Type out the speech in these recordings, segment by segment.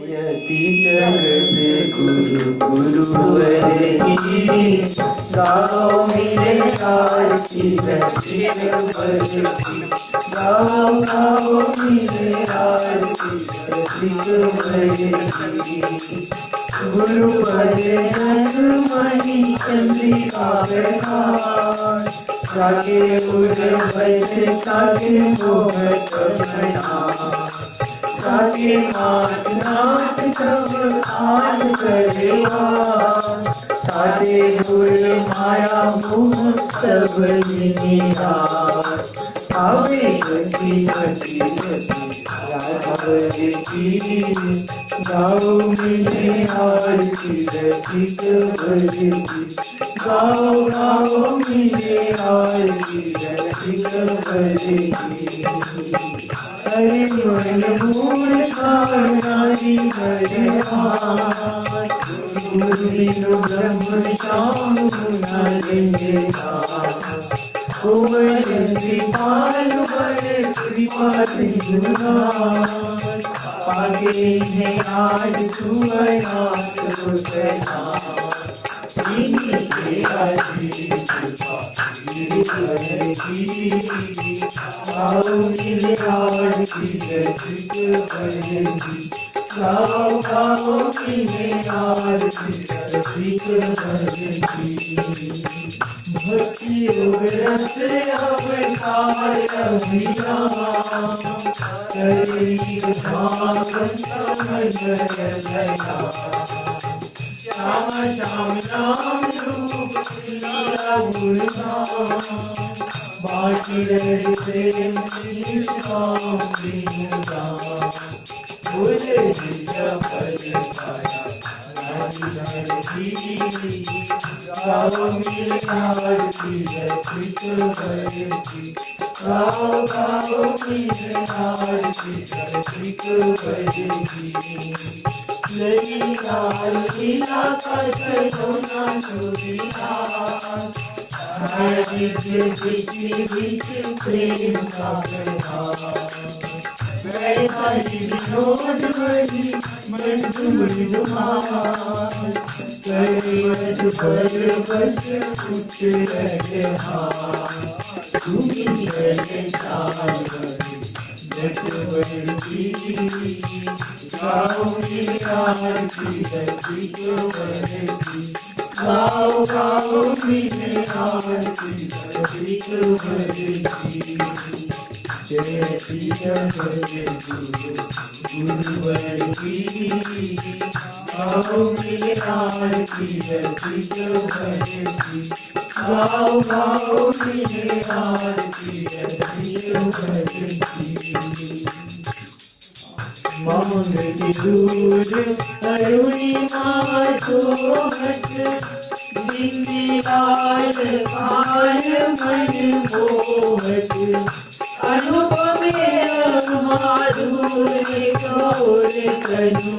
यति जगत गुरु गुरुवर की गाओ मेरे आरती रसिक भक्ति गाओ गाओ मेरे आरती रसिक भक्ति गुरुपद जगमणि चंद्रिका प्रकाश जाके उर बस जाके मोहत जाके मात नाथ सब आन करेगा सारे गुर माया मोह सब निराश आवे गति गति गति राघव की गाओ मेरे आरती रसिक भक्ति गाओ गाओ मेरे आरती रसिक भक्ति हरे मन मूल कारणारी हरे गुरु बिनु ब्रह्म श्याम गुणालेंगे कोमल कृपाल बड़े कृपा सिंधु आगे है आज सुवनाथ रुचना इनके आशीष आओ मेरे आरती रसिक भक्ति गाओ गाओ मेरे आरती रसिक भक्ति भक्ति योग रस अवतार अभियान करी भागवत श्याम श्याम राम रूप लीला गुणगान बाकी रहे प्रेम श्याम दीनदान बोले जिया फल पाया गाओ मेरे आरती रसिक भक्ति गाओ गाओ मेरे आरती रसिक भक्ति लीला लीला का चलोना चोरिया हरि बीच प्रेम का हरि विनोद बड़ी मृदु करिवत पर बस कुछ रहे तुम्हें जट बड़ी गाओ मेरी आरती रसिक भक्ति गाओ गाओ मेरी आरती रसिक भक्ति जय गुरुवर की गाओ मेरी आरती रसिक भक्ति गाओ गाओ मेरी आरती रसिक भक्ति मौन दूर अरुणिमा सोहत बिंदियाल पार मन मोहत अनुपमे माधुर्य गौर कनु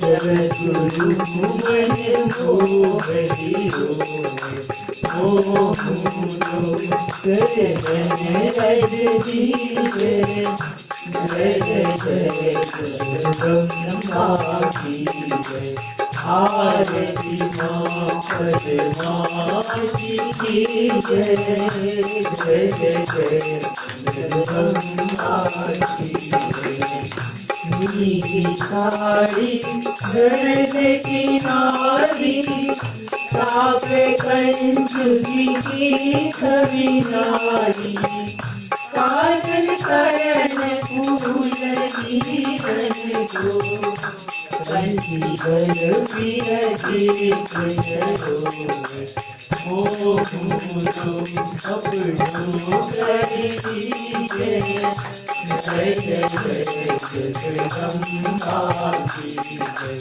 जगत गुरु मन मोहति हो जय जय जय ब्रह्मा की जय आरती माँ पद्मा की जय जय जय ब्रह्मा की जय नीली साड़ी धरन किनारी सावे कंच की छवि नारी काजल करन फूल हीरन को कंचीवर विरजे जरो हो अपनो करी जय जय जय जगदम्बा की जय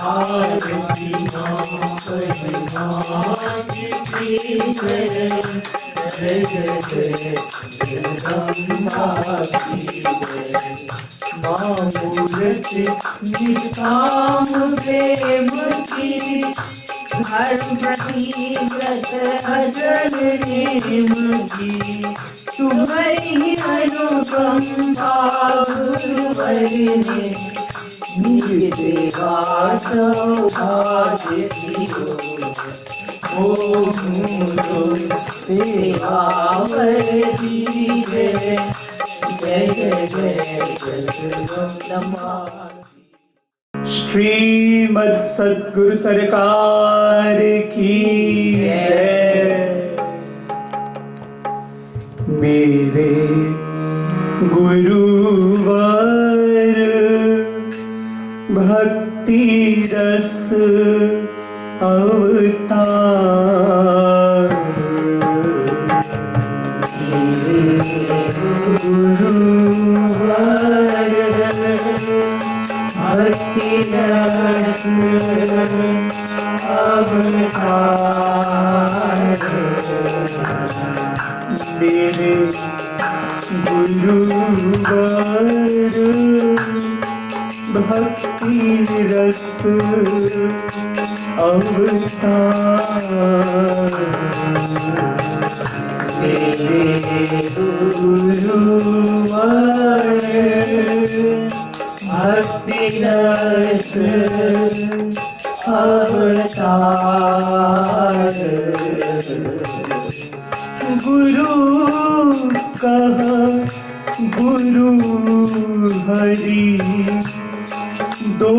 आरती माँ पद्मा की जय जय जय जगदम्बा की जय माँ मूर्ति निष्काम प्रेम की धर्महि व्रत अजल नेम की तुम्हारी अनुकंपा गुरुवर ने निज सेवा सौभाग्य दियो मोर सेवावर दीजे जय जय जय जगदम्बा। श्रीमद् सद्गुरु सरकार की जय। मेरे गुरुवर भक्ति रस अवतार, भक्ति रस अवतार। मेरे गुरुवर भक्ति रस अवतार। मेरे गुरुवर भक्ति रस अवतार। गुरु कह गुरु हरि दो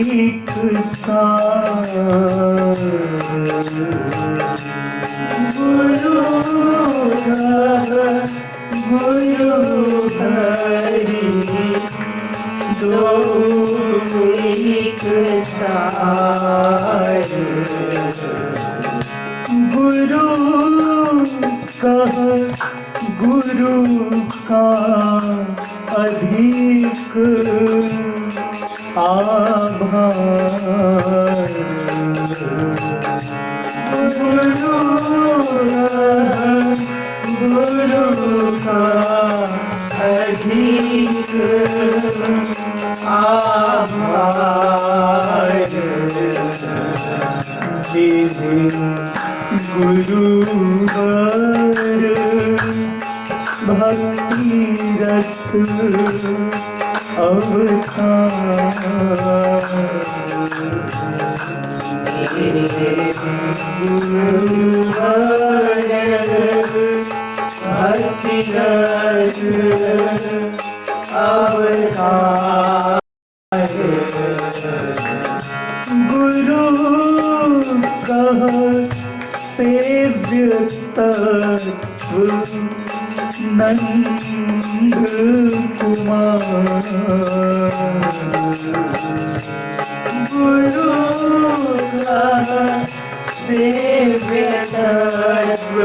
एक साथ। गुरु कह गुरु हरि दो एक साथ। गुरु कह गुरु का अधिक आभार। गुरु का अधिक आभार। गुरुवर भक्ति रस अवतार। गुरुवर भक्ति रस अवतार। गुरु कह सेव्य तत्व नंद कुमार। गुरु कह सेव्य तत्व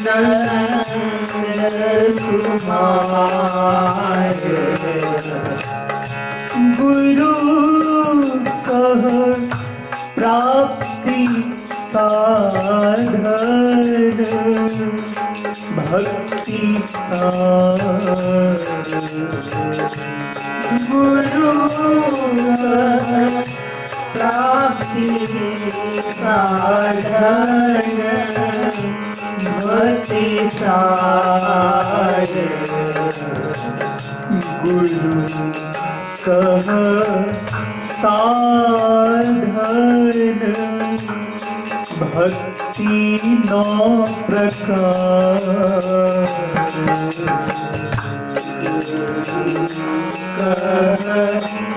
नंद कुमार। गुरु कह प्राप्ति साधन भक्ति सार। गुरु प्राप्ति साधन भक्ति सार। गुरु कह साधन भक्ति नौ प्रकार।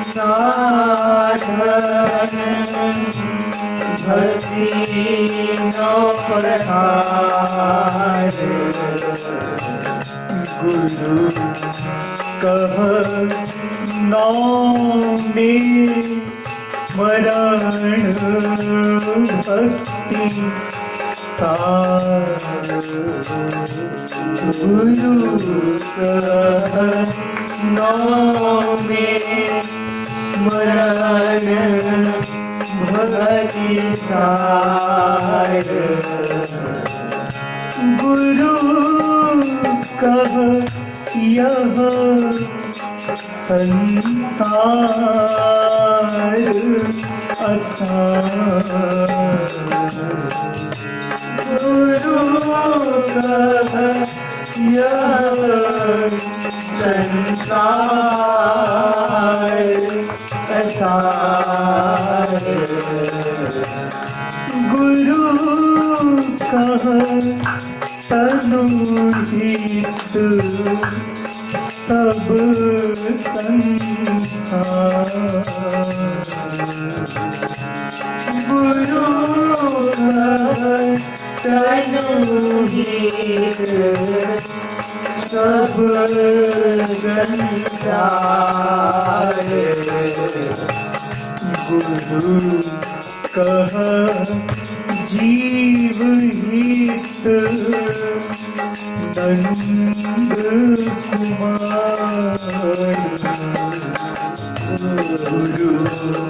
साधन भक्ति नौ प्रकार। गुरु कह नौ में स्मरण भक्ति सार। गुरु कह नौ में स्मरण भक्ति सार। गुरु कह यह संसार असार। गुरु कह यह संसार असार। गुरु कह तनुहित सब संसार। गुरु तनुहित सब संसार। गुरु कह जीव हित नंद कुमार। गुरु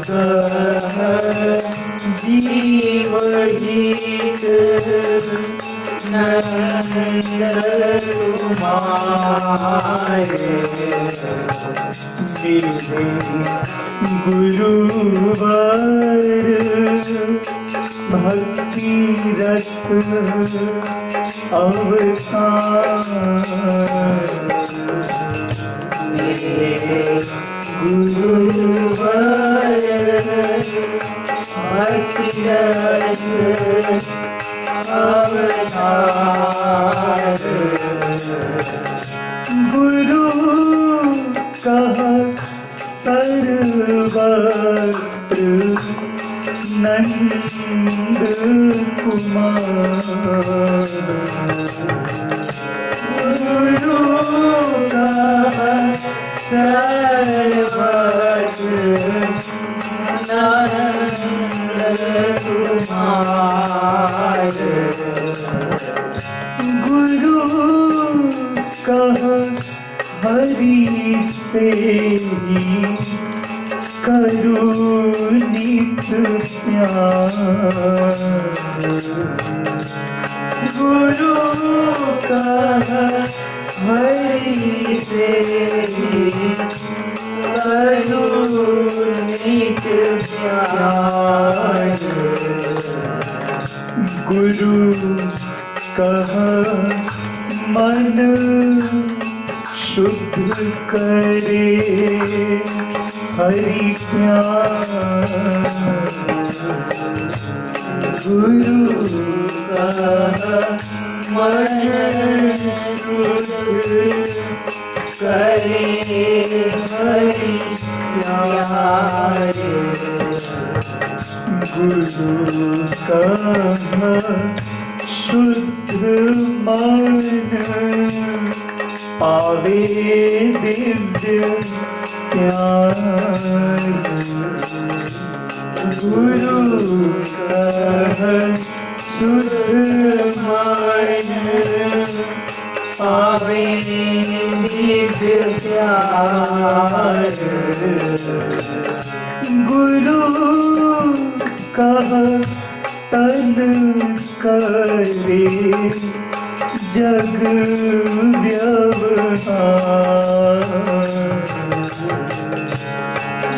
कह जीव हित नंद कुमार। मेरे गुरुवर भक्ति रस अवसार। मेरे गुरुवर भक्ति रस अवसार। गुरु कह सर्वत्र नंद कुमार। गुरु कह सर्वत्र नंद कुमार। गुरु कह हरि से ही करुणित प्यार। गुरु कह हरि से करुणित प्यार। गुरु कह मन शुद्ध करे हरि प्यार। गुरु कह मन शुद्ध करे हरि प्यार। गुरु कह शुद्ध मन पावे दिव्य प्यार। गुरु कह शुद्ध मन पावे दिव्य प्यार। गुरु कह तन करे जग व्यवहार।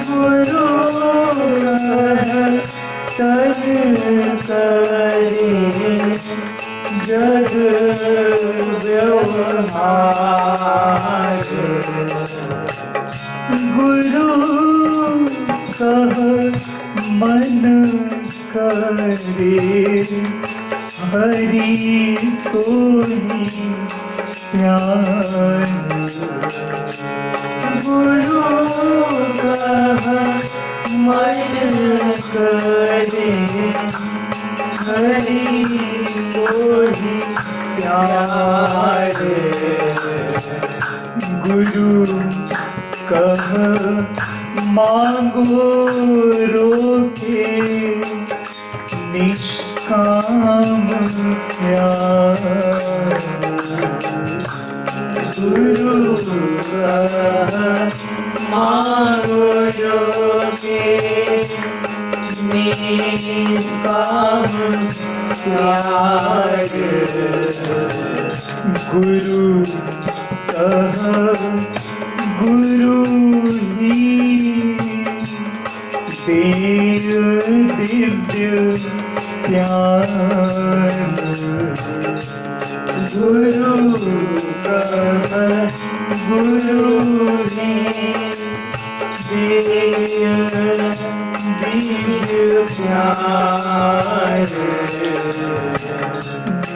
गुरु कह तन करे जग व्यवहार। गुरु कह मन करे हरि सोई प्यार। गुरु कह मन करे हरि कोहि प्यार। गुरु कह मांगो रोके निष्काम प्यार। गुरु कह मांगो रोके निष्काम प्यार। गुरु कह गुरु ही देव दिव्य प्यार। गुरु कह गुरु ने दिव्य प्यार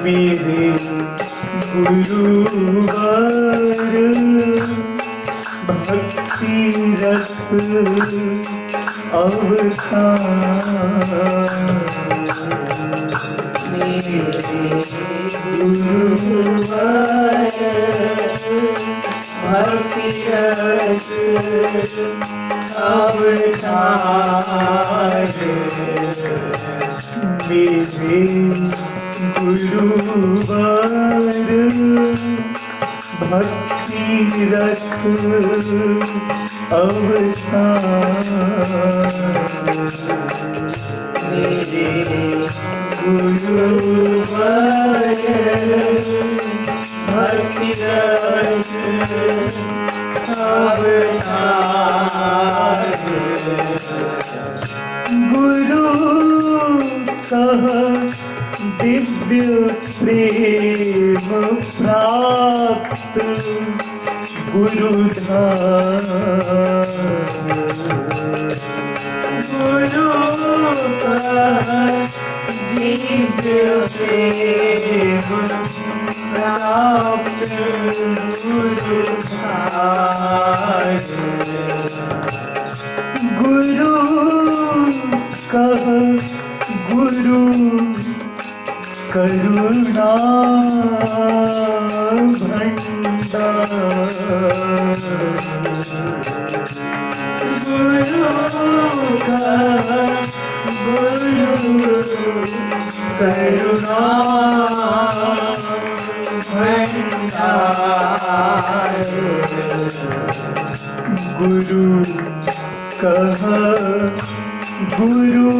मेरे गुरुवर भक्ति रस अवतार भक्ति रस अवतार मेरे गुरुवर भक्ति रस अवतार मेरे गुरुवर भक्ति रस अवतार गुरु कह दिव्य प्रेम प्राप्त गुरुधार गुरु कह दिव्य प्रेम प्राप्त गुरुधार गुरु कह गुरु करुणा भंडार गुरु कह गुरु करुणा भंडार गुरु कह गुरु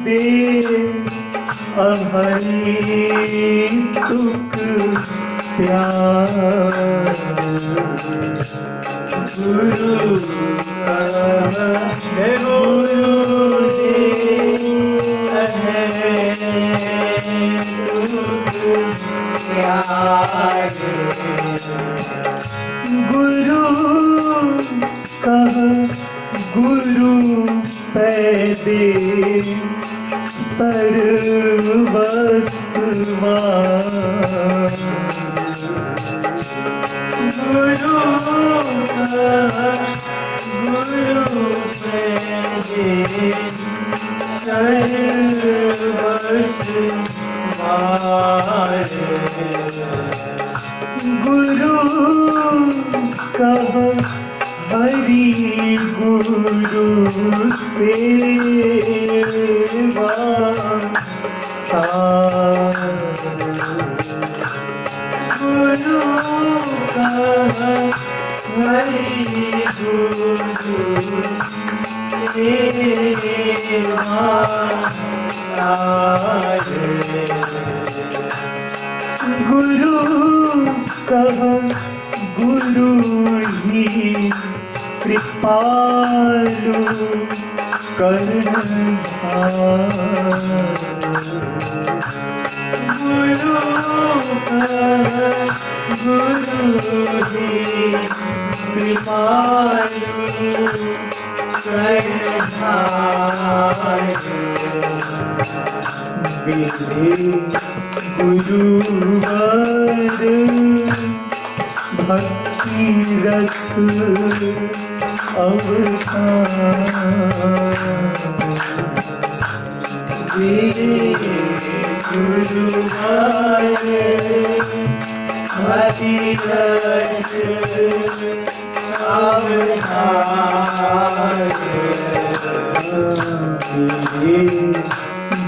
दे अहैतुक प्यार गुरु कह गुरु दे अहैतुक प्यार गुरु कह गुरु पैदे सर्वस्वा गुरु कह गुरु पैदे गुरु कह हरि गुरु सेवा गुरु कह हरि गुरु सेवा गुरु कह गुरु ही कृपालु कर्णधार गुरु कह गुरु ही कृपालु कर्णधार मेरे गुरुवर भक्ति रस अवतार गुरुवार भक्ति रस अवतार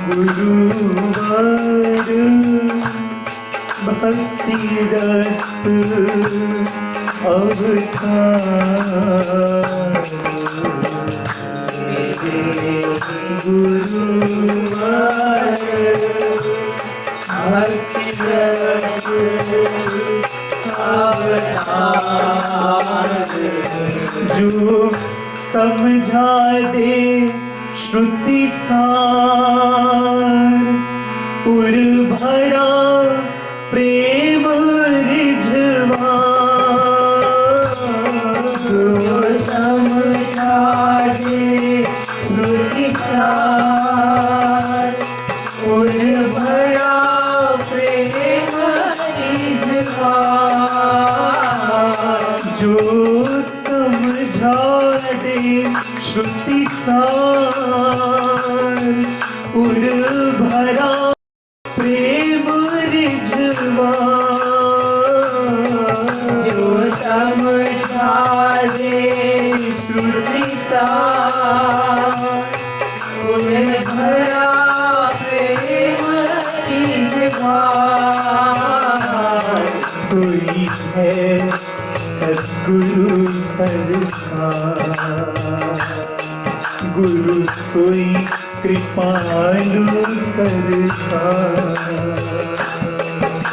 गुरुवर भक्ति रस अवतार गुरुवार भक्ति रस अवतार जो समझा दे श्रुति सार उर भरा प्रेम श्रुति सार उर भरा प्रेम रिझवा जो समझा दे श्रुति सार उर भरा प्रेम रिझवा कोई है सद्गुरु सरकार गुरु कोई कृपालु सरकार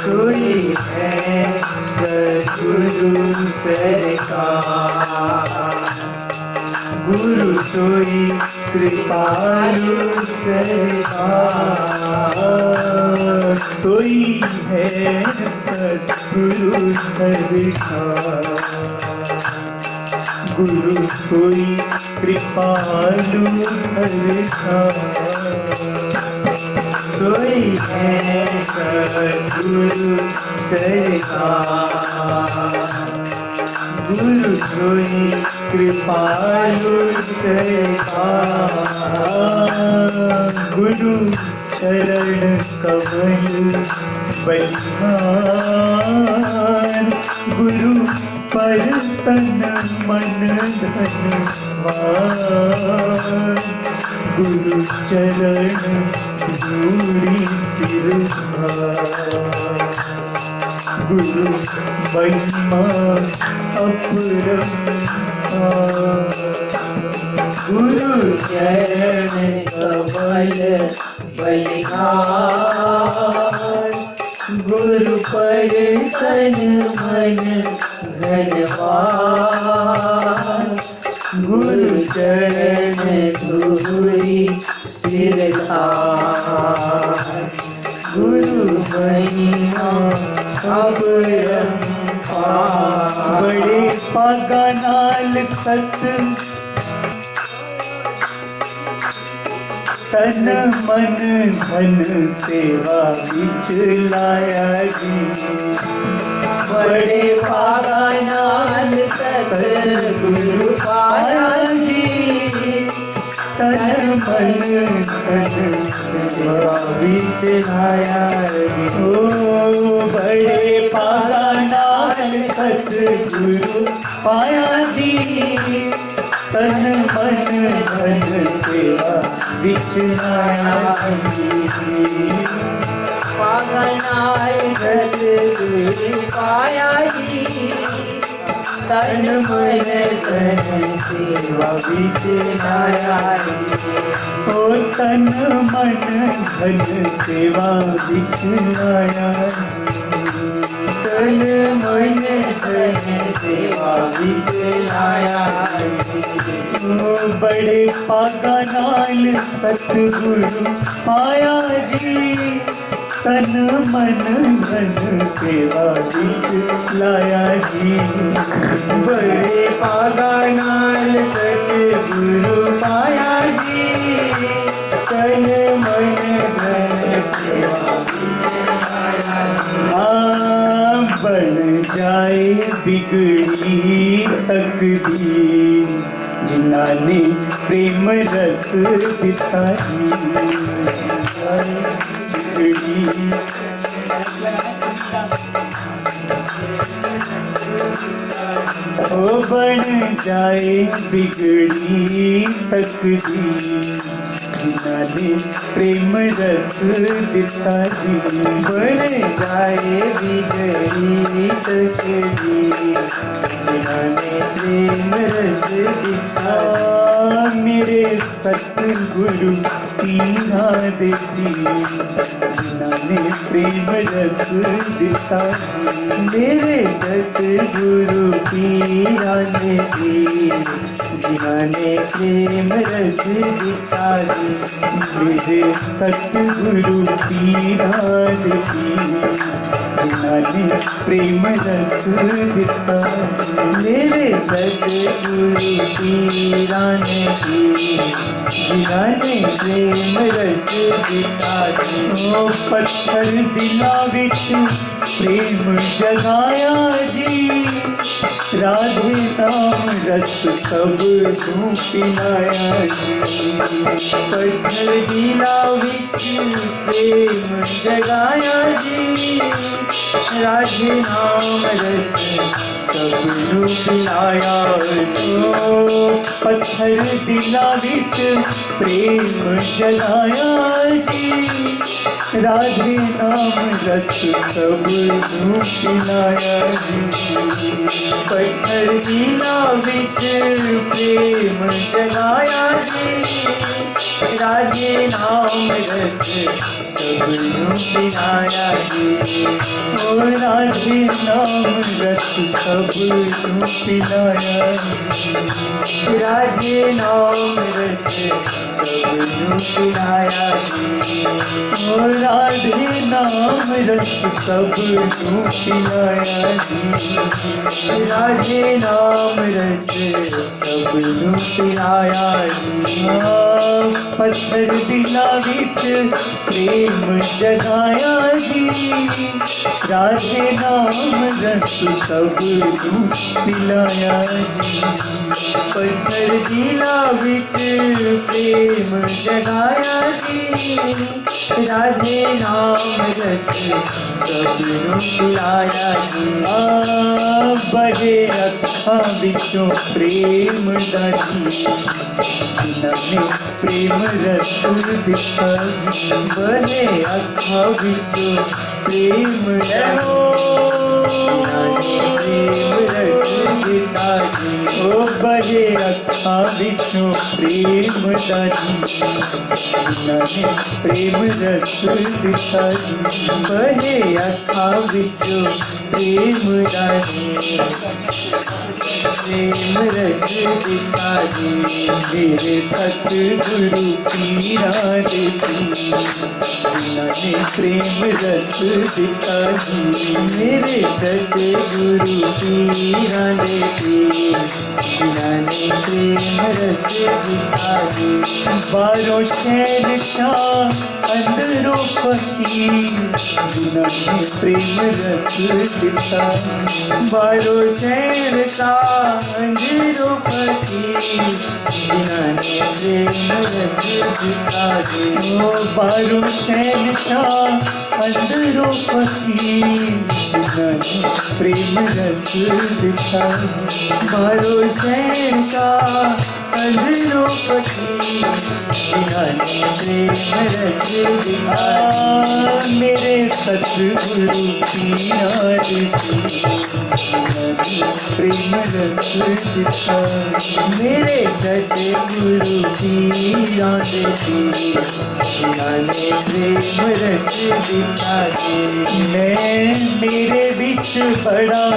कोई है सद्गुरु सरकार गुरु सोई कृपालु सरकार सोई है सद्गुरु सरकार गुरु सोई कृपालु सरकार सोई है सद्गुरु सरकार गुरु सोई कृपालु सरकार गुरु चरण कमल बलिहार गुरु पर तन मन धनवान गुरु चरण धूरी सिरहार गुरु महिमा अपरंपार गुरु चरण कमल बलिहार गुरु पर तन मन धनवान गुरु चरण धूरी सिरहार गुरु महिमा अपरंपार बड़े पागा नाल सत तन मन धन सेवा विच लाया जी बड़े भागा नाल सतगुरु पाया जी तन मन धन सेवा विच लाया जी ओ बड़े पागा नाल सतगुरु पाया जी तन मन धन सेवा विच लाया जी भागा नाल सतगुरु पाया जी तन मन धन सेवा विच लाया जी ओ तन मन धन सेवा विच लाया तन मन धन सेवा विच लाया ओ बड़े पागा नाल सतगुरु पाया जी तन मन धन सेवा विच लाया जी बड़े पागा नाल सतगुरु पाया जी तन मन धन सेवा बन जाए बिगड़ी तकदीर जिन्ना ने प्रेम रस बिताई बिगड़ी ओ बन जाए बिगड़ी तकदीर जिन्ना ने प्रेम रस बिताई बन जाए बिगड़ी तकदीर जिन्होंने प्रेम रस दिखा मेरे सतगुरु पीना देती जिन्होंने प्रेम रस दिखा मेरे सतगुरु पीरा ने दी जिन्होंने प्रेम रस दिखा मेरे सतगुरु पीना देती जिन्होंने प्रेम रस दिखा मेरे सतगुरु पीरा ने जी जिन्होंने प्रेम रस दिता जी ओ पत्थर दिला विच प्रेम जगाया जी राधे नाम रस सब नू पिलाया जी पत्थर दिला विच प्रेम जगाया जी राधे नाम रस सबनू पिलाया ओ पत्थर दिला विच प्रेम जगाया जी राधे नाम रस सब नू पिलाया जी पत्थर दिला विच प्रेम जगाया जी राधे नाम रस सबनू पिलाया जी ओ राधे नाम रस सब नू पिलाया जी राधे नाम रस सबनू पिलाया जी ओ राधे नाम रस सब नू पिलाया जी राधे नाम रस सबनू पिलाया जी पत्थर दिला विच प्रेम जगाया जी राधे नाम रस सब नू पिलाया जी पत्थर दिला विच प्रेम जगाया जी राधे नाम रस सबनू पिलाया जी बहे अखां विचों प्रेम दा जी जिन्होंने प्रेम रस दिता जी बने अखां विचों प्रेम रस प्रेम रस दिता जी ओ बहे अखां विचों प्रेम दा जी जिन्होंने प्रेम रस दिता जी बने अखां विचों प्रेम रस प्रेम रस दिता जी मेरे सतगुरु पीरा दे जिन्होंने प्रेम रस दिता जी मेरे सतगुरु पीरा दे जिन्होंने प्रेम रस दिता जी बारों शहनशाह अंदरों फकीर जिन्होंने प्रेम रस दिता बारो शहर का अंजरो फकीर जिन्होंने प्रेम रस दिता जी ओ बारों शहनशाह अंदरों फकीर जिन्होंने प्रेम रस दिता बारो शहर का अंजरो फकीर जिन्होंने प्रेम रस दिता मेरे सतगुरु पीरा दे प्रेम रस दिता मेरे सतगुरु पीरा दे जिन्होंने प्रेम रस दिता जी मैं मेरे बिच बड़ा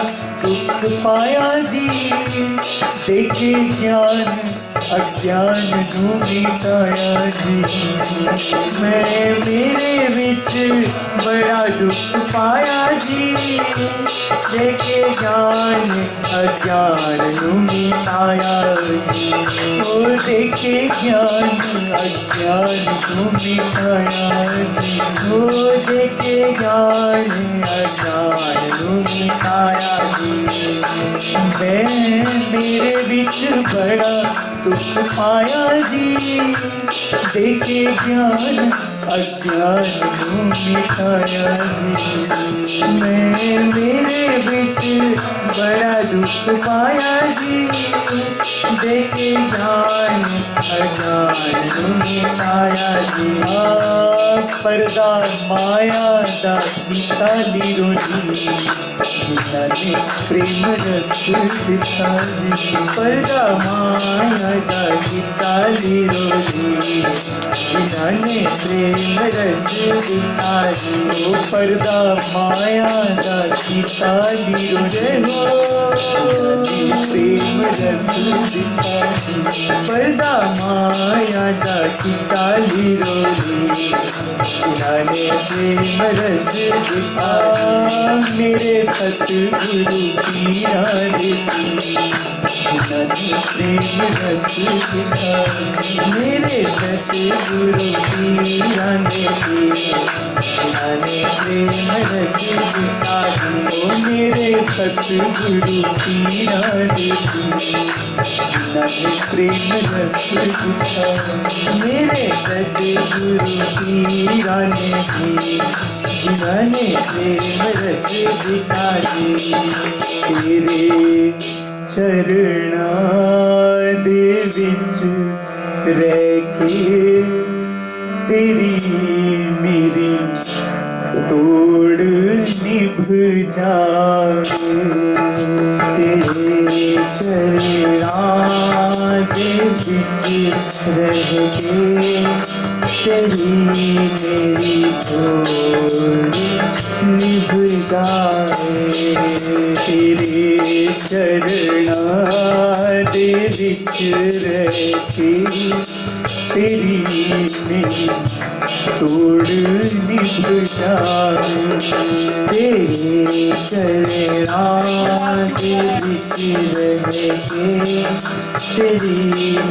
दुख पाया जी देखे ज्ञान अज्ञान नू मिटाया जी मैं मेरे विच बड़ा दुख पाया जी देखे ज्ञान अज्ञान नू मिटाया जी ओ देखे ज्ञान अज्ञान नू मिटाया जी ओ देखे ज्ञान अज्ञान नू मिटाया जी मैं मेरे बिच बड़ा दुख पाया जी देखे ज्ञान अज्ञान नू मिटाया जी मैं मेरे विच बड़ा दुख पाया जी देखे ज्ञान अज्ञान नू मिटाया जी पर्दा माया दा सीता लीरो जी जिन्होंने प्रेम रस दिता जी पर्दा माया दा सीता लीरो जी जिन्होंने प्रेम रस दिता जी ओ पर्दा माया दा सीता लीरो जी प्रेम रस दिता जी पर्दा माया दा की काली रोली जिन्होंने प्रेम रस दिखाया मेरे सतगुरु पीरा देती जिन्होंने प्रेम रस दिखाया मेरे सतगुरु पीरा देती जिन्होंने प्रेम रस दिखाया ओ मेरे सतगुरु पीरा देती जिन्होंने प्रेम रस दिखाया मेरे सतगुरु पीरा ने जिन्होंने प्रेम रस दिखाई तेरे चरणा दे विच रह के तेरी मेरी तोड़ निभ जाए तेरे चरणा दे विच रह के तेरी मेरी तोड़ निभ जाए तेरे चरणा दे विच रह के तेरी मेरी तोड़ निभ जाए तेरे चरणा दे विच रह के तेरी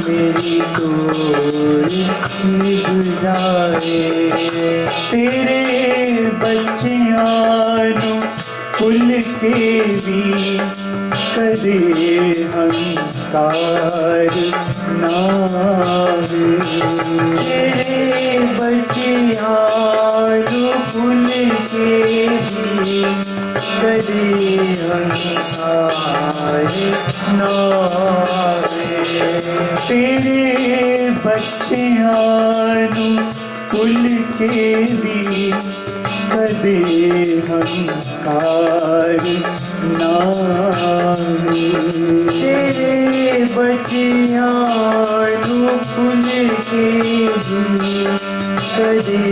मेरी तोड़ निभ जाए तेरे बच्चियां नू फुल के भी कदे हंकार नावे तेरे बच्चियां नू फुल के भी कदे हंकार नावे तेरे बच्चियां नू फुल के भी कदे हंकार नावे तेरे बच्चियां नू फुल के भी कदे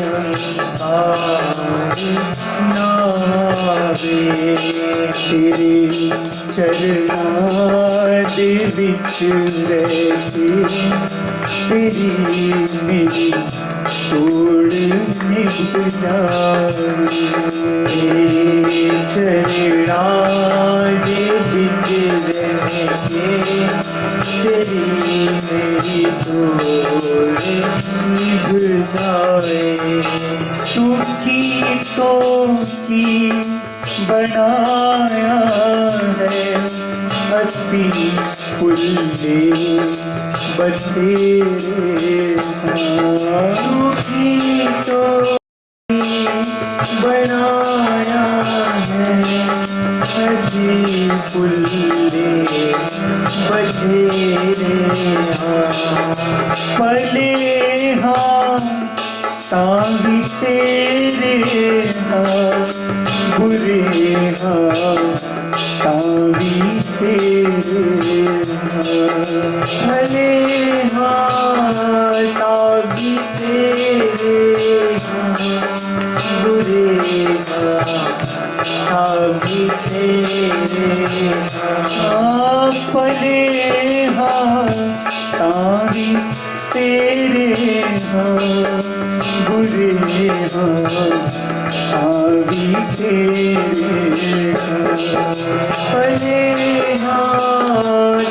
हंकार नावे तेरे चरणा दे विच रह के तेरी मेरी तोड़ निभ जाए चरणा दे विच रह के तेरी मेरी तोड़ निभ जाए तू की तो की बनाया है हस्ती फुल्ले बसेरे की तो बनाया है हस्ती फुल्ले बसेरे पले हाँ तावी तेरे बुरे तावी तेरे भले तावी तेरे बुरे तावी तेरे भले तावी तेरे बुरे तावी तेरे भले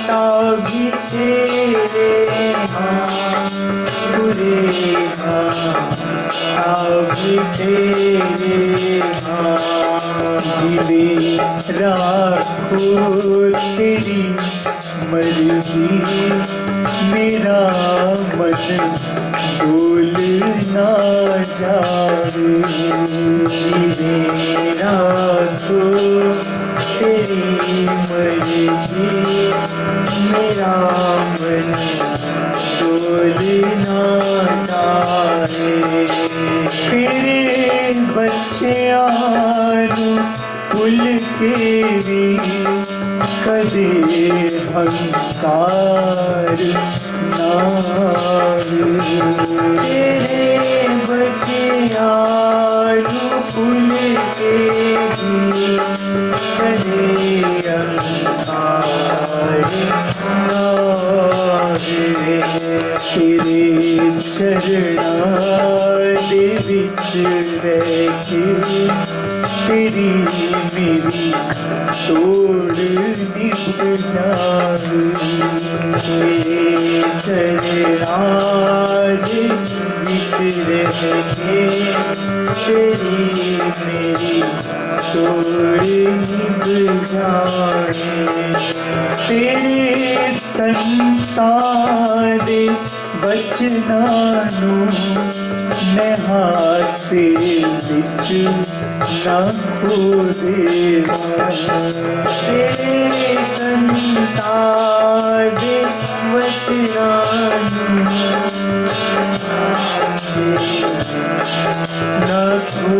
तावी तेरे बुरे तावी तेरे जिवे राखो तेरी मर्जी मेरा मन डोल ना जाए मेरा तो तेरी मर्जी मेरा मन डोल ना जाए तेरे बच्चियां फुल के भी कदे हंकार नावे तेरे बच्चियां फुल के भी कदे हंकार नावे जावे तेरे चरणा दे विच रह के तेरी मेरी तोड़ निभ जावे तेरे चरणा दे विच रह के तेरी मेरी तोड़ निभ जावे तेरे संतान दे बचनां नूं मैं हासे विच ना खो देवां तेरे संतान दे बचनां नूं ना खो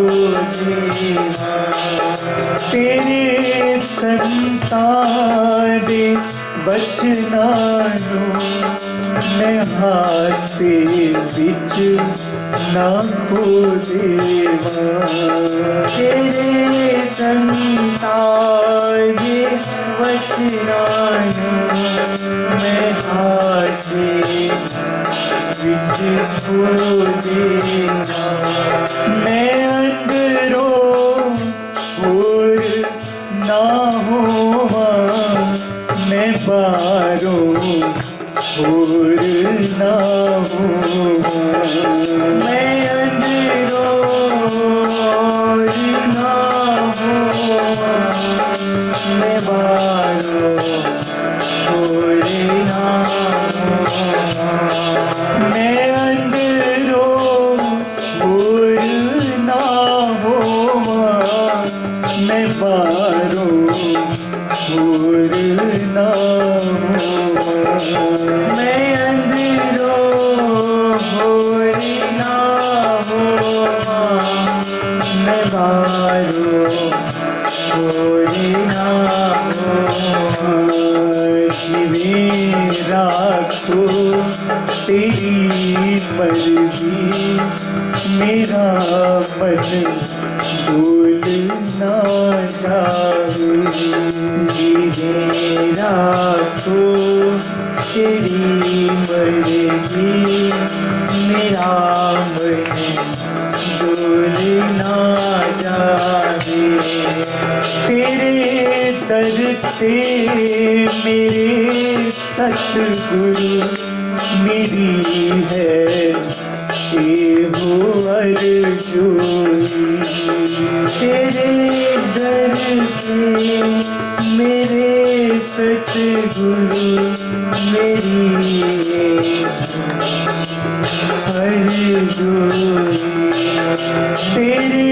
देवां तेरे संतान दे बचनां नूं मैं हासे विच ना खो देवां तेरे संतान दे बचनां नूं मैं हासे विच खो देवां मैं अंदरों होर ना होवां मैं बाहरों होर ना होवां मैं अंदरों होर ना होवां मैं बाहरों होर ना होवां मैं अंदरों होर ना होवां मैं बाहरों होर ना होवां मैं अंदरों होर ना होवां मैं बाहरों होर ना होवां जिवें राखो तेरी मर्जी मेरा मन भूल ना जावे जिवें राखो तेरी मर्जी मेरा मन भूल ना जावे तेरे दर से मेरे सतगुरु मेरी है हो अर्जुनी तेरे दर से मेरे सतगुरु मेरी अर्जुनी तेरे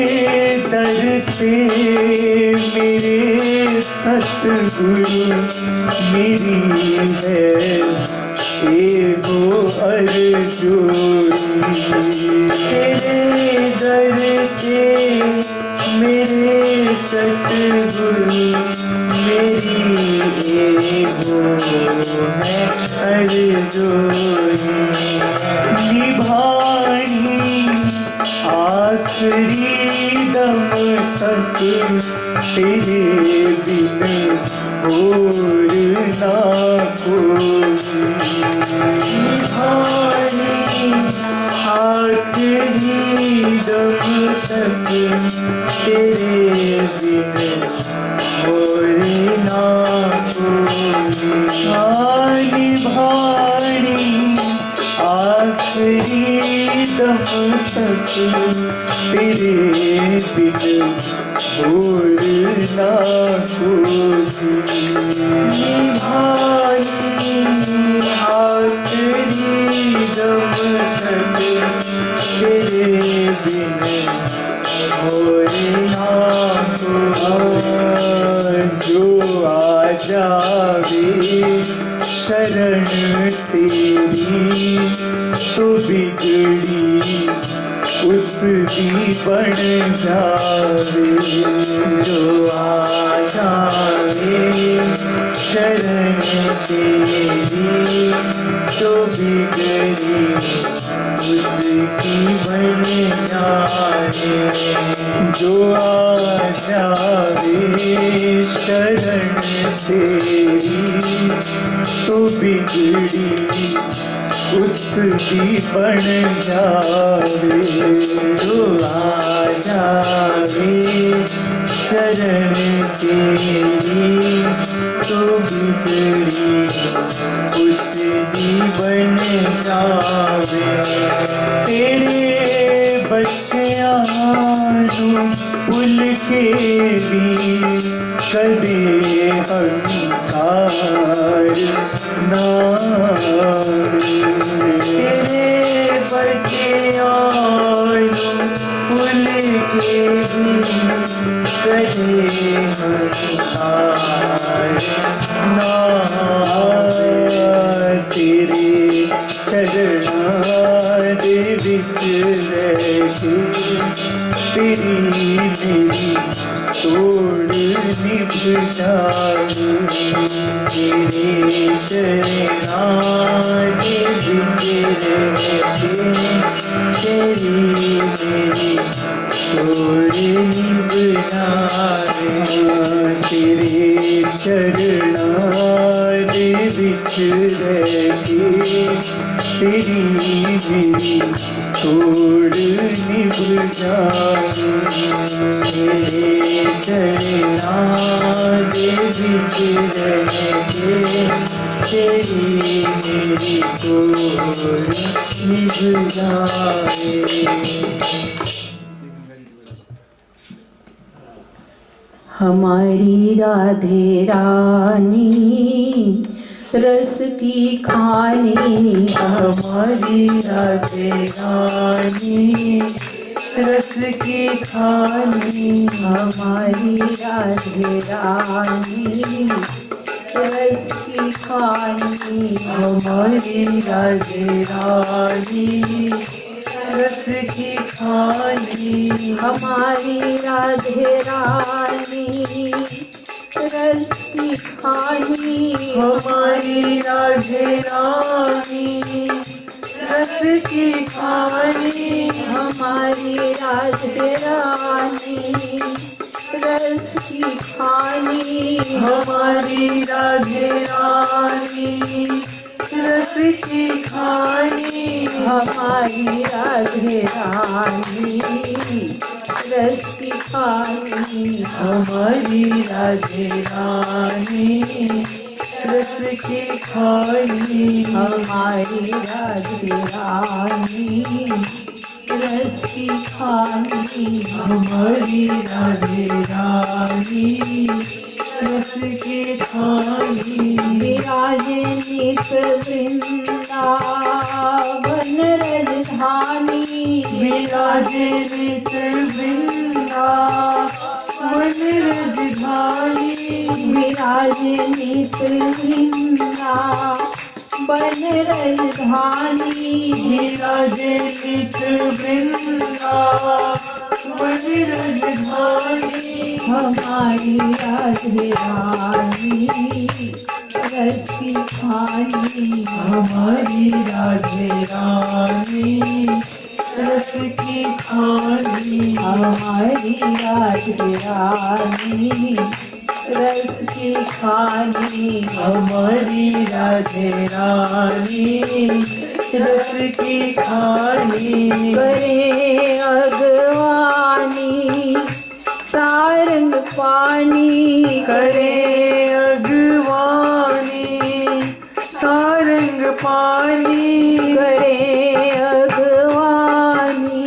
दर से मेरे सतगुरु मेरी है हो अर्जुनी तेरे दर के मेरे सतगुरु मेरी हो है अर्जुनी निभानी आखिरी दम तक तेरे बिन और ना कोई निभानी आखिरी दम तक तेरे बिन और ना कोई निभानी आखिरी दम तक तेरे बिन और ना कोई निभानी आखिरी दम तक तेरे बिन और ना कोई जो आ जावे शरण तेरी तो बिगड़ी उसकी बन जावे जो आ जावे शरण तेरी तो बिगड़ी उसकी बन जाए। जो आ जावे शरण तेरी तो बिगड़ी उसकी बन जावे। जो आ जावे शरण तेरी तो बिगड़ी उसकी बन जावे। तेरे बच्चियां पुल के भी कदे हंकार ना तेरे बच्चे फूल के भी कदे हंकार ना। तेरे चरणा दे विच रहके तेरी मेरी तोड़ निभ जाए। तेरे चरणा दे विच रहके तेरी मेरी तोड़ निभ जाए। तेरे चरणा दे विच रहके तेरी मेरी तोड़ निभ जाए। तेरे चरणा दे विच रहके तेरी मेरी तोड़ निभ जाए। हमारी राधे रानी रस की खानी। हमारी राधे रानी रस की खानी। हमारी राधे रानी रस की खानी। हमारी राधे रानी रस की खानी। हमारी राधे रानी रस की खानी। हमारी राधे रानी रस की खानी। हमारी राधे रानी रस की खानी। हमारी राधे रानी रस की खानी। हमारी राधे रानी रस की खानी। हमारी राधे रानी रस की खानी। हमारी राधे रानी रस की खानी। हमारी राधे रानी रस की खानी। विराजे नित वृंदावन राजधानी। विराजे नित वृंदावन राजधानी। विराजे नित वृंदावन राजधानी। विराजे नित वृंदावन राजधानी। हमारी राधे रानी रस की खानी। हमारी राधे रानी रस की खानी। हमारी राधे रानी रस की खानी। हमारी राधे रानी रस की खानी। करे अगवानी सारंग पानी। करे अगवानी सारंग पानी। करे अगवानी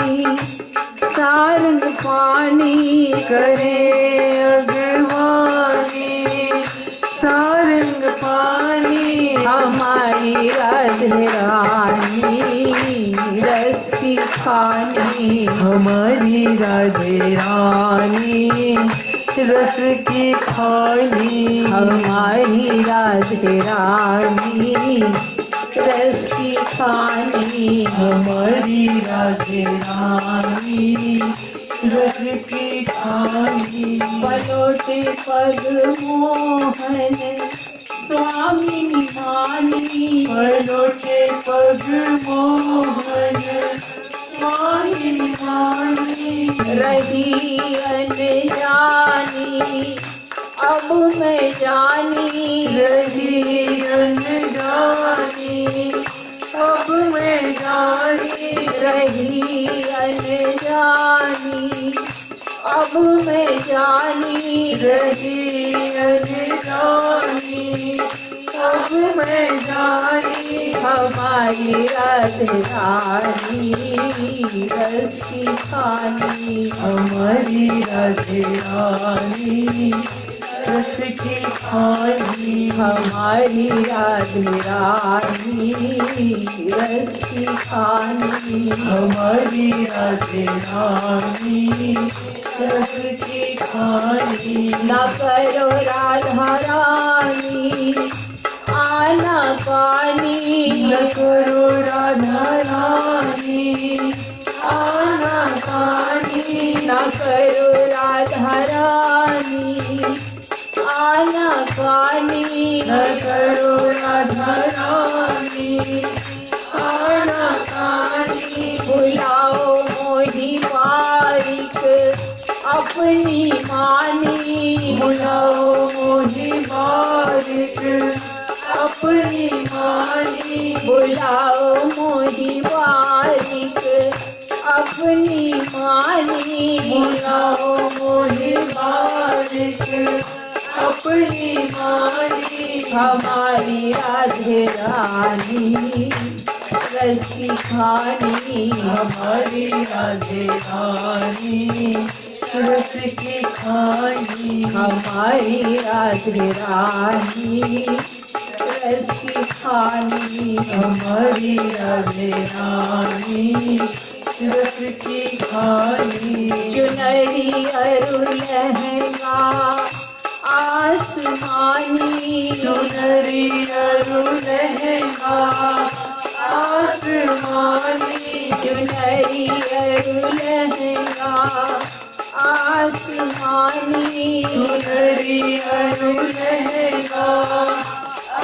सारंग पानी। करे अगवानी सारंग पानी। हमारी राधे रानी रस की खानी। हमारी राधे रानी रस की खानी। हमारी राधे रानी रस की खानी। हमारी राधे रानी रस की खानी। पलोटे पग मोहन स्वामिनी मानी पलोटे पग मोहन स्वामिनी मानी रही अनजानी अब मैं जानी रही अनजानी अब मैं जानी रही अनजानी अब मैं जानी रही अनजानी अब मैं जानी हमारी राजरानी रस की खानी हमारी राधे रानी रस की खानी हमारी राजरानी रस की खानी हमारी राधे रानी रस की खानी न करो राधा रानी आना कानी न करो राधा रानी आना कानी न करो राधा रानी आना कानी न करो राधा रानी आना कानी बुलाओ मोही बारिक अपनी मानी बुलाओ मोही बारिक अपनी मानी बुलाओ मोही बारिक अपनी मानी बुलाओ मोही बारिक अपनी मानी हमारी राधे रानी रस की खानी हमारी राधे रानी रस की खानी हमारी राधे रानी रस की खानी हमारी राधे रानी रस की खानी चुनरी अरु लहंगा आसमानी चुनरी अरु लहंगा आसमानी चुनरी अरु लहंगा आसमानी चुनरी अरु लहंगा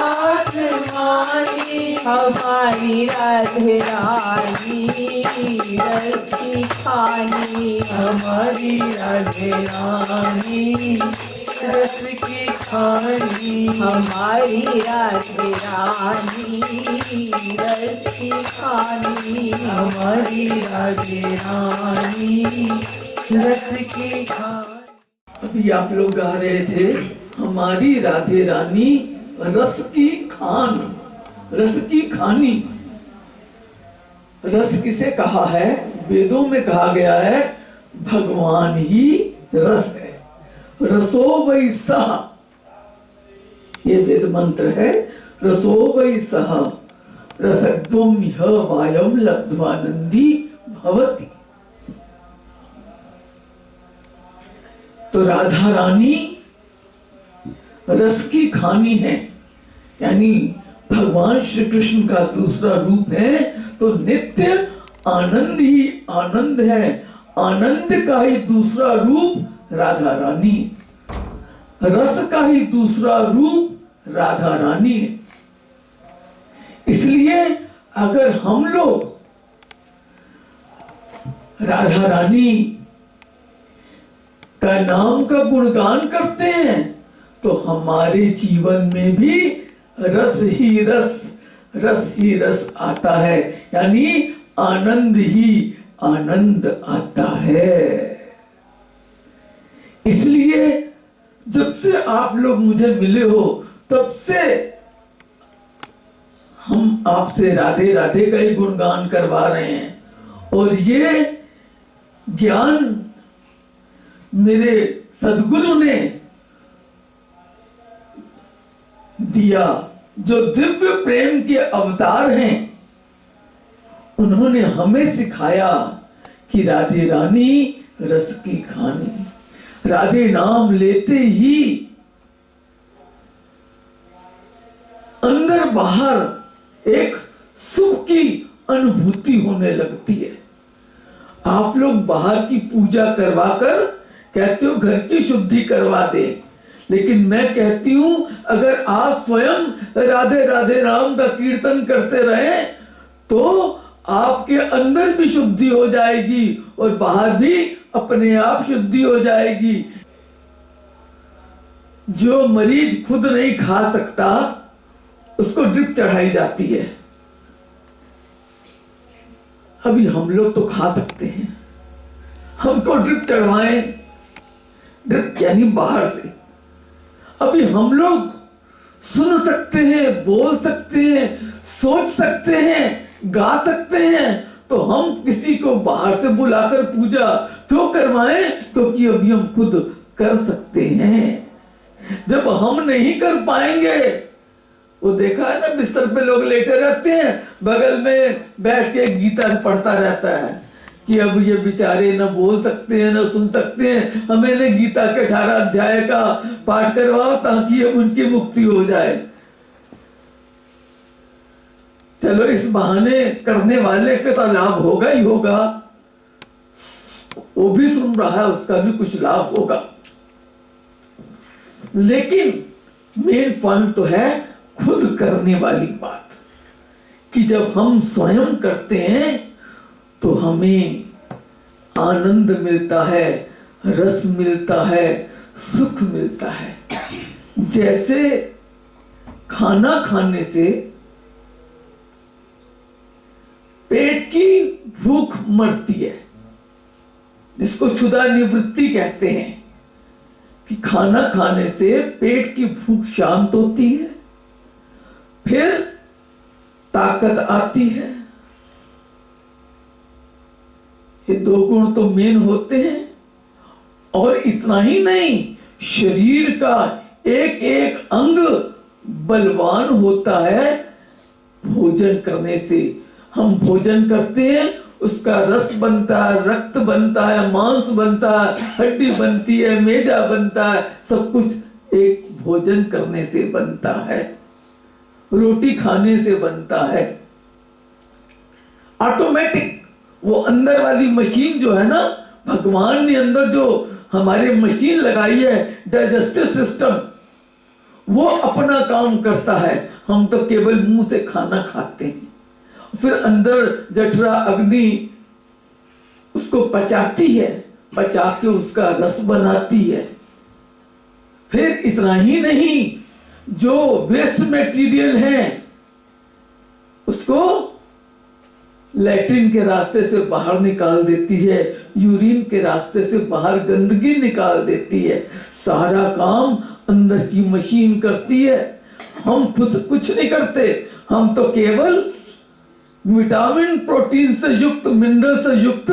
आसमानी हमारी राधे रानी रस की खानी हमारी राधे रानी रस की खानी हमारी राधे रानी रस की खानी हमारी राधे रानी रस की खानी। अभी आप लोग गा रहे थे हमारी राधे रानी रस की खान, रस की खानी। रस किसे कहा है? वेदों में कहा गया है भगवान ही रस है। रसो वै सह, ये वेद मंत्र है। रसो वै सह रसत्वं ह्य वायम लब्ध्वानंदी भवति। तो राधा रानी रस की खानी है, यानी भगवान श्री कृष्ण का दूसरा रूप है। तो नित्य आनंद ही आनंद है। आनंद का ही दूसरा रूप राधा रानी, रस का ही दूसरा रूप राधा रानी है। इसलिए अगर हम लोग राधा रानी का नाम का गुणगान करते हैं तो हमारे जीवन में भी रस ही रस, रस ही रस आता है, यानी आनंद ही आनंद आता है। इसलिए जब से आप लोग मुझे मिले हो तब से हम आपसे राधे राधे का ही गुणगान करवा रहे हैं। और ये ज्ञान मेरे सद्गुरु ने दिया, जो दिव्य प्रेम के अवतार हैं। उन्होंने हमें सिखाया कि राधे रानी रस की खानी, राधे नाम लेते ही अंदर बाहर एक सुख की अनुभूति होने लगती है। आप लोग बाहर की पूजा करवाकर कहते हो घर की शुद्धि करवा दे, लेकिन मैं कहती हूं अगर आप स्वयं राधे राधे राम का कीर्तन करते रहे तो आपके अंदर भी शुद्धि हो जाएगी और बाहर भी अपने आप शुद्धि हो जाएगी। जो मरीज खुद नहीं खा सकता उसको ड्रिप चढ़ाई जाती है। अभी हम लोग तो खा सकते हैं, हमको ड्रिप चढ़वाएं, ड्रिप यानी बाहर से। अभी हम लोग सुन सकते हैं, बोल सकते हैं, सोच सकते हैं, गा सकते हैं, तो हम किसी को बाहर से बुलाकर पूजा क्यों करवाएं? क्योंकि अभी हम खुद कर सकते हैं। जब हम नहीं कर पाएंगे, वो देखा है ना, बिस्तर पे लोग लेटे रहते हैं, बगल में बैठ के गीता पढ़ता रहता है कि अब ये बेचारे न बोल सकते हैं न सुन सकते हैं, हमें ने गीता के 18 अध्याय का पाठ करवाओ ताकि उनकी मुक्ति हो जाए। चलो इस बहाने करने वाले का तो लाभ होगा ही होगा, वो भी सुन रहा है, उसका भी कुछ लाभ होगा। लेकिन मेन पॉइंट तो है खुद करने वाली बात, कि जब हम स्वयं करते हैं तो हमें आनंद मिलता है, रस मिलता है, सुख मिलता है। जैसे खाना खाने से पेट की भूख मरती है, जिसको क्षुधा निवृत्ति कहते हैं, कि खाना खाने से पेट की भूख शांत होती है, फिर ताकत आती है। ये 2 गुण तो मेन होते हैं। और इतना ही नहीं, शरीर का एक एक अंग बलवान होता है भोजन करने से। हम भोजन करते हैं, उसका रस बनता है, रक्त बनता है, मांस बनता है, हड्डी बनती है, मेजा बनता है, सब कुछ एक भोजन करने से बनता है, रोटी खाने से बनता है। ऑटोमेटिक वो अंदर वाली मशीन जो है ना, भगवान ने अंदर जो हमारे मशीन लगाई है, डाइजेस्टिव सिस्टम, वो अपना काम करता है। हम तो केवल मुंह से खाना खाते हैं, फिर अंदर जठरा अग्नि उसको पचाती है, पचा के उसका रस बनाती है। फिर इतना ही नहीं, जो वेस्ट मटेरियल है उसको लैट्रिन के रास्ते से बाहर निकाल देती है, यूरिन के रास्ते से बाहर गंदगी निकाल देती है। सारा काम अंदर की मशीन करती है, हम खुद कुछ नहीं करते। हम तो केवल विटामिन प्रोटीन से युक्त, मिनरल से युक्त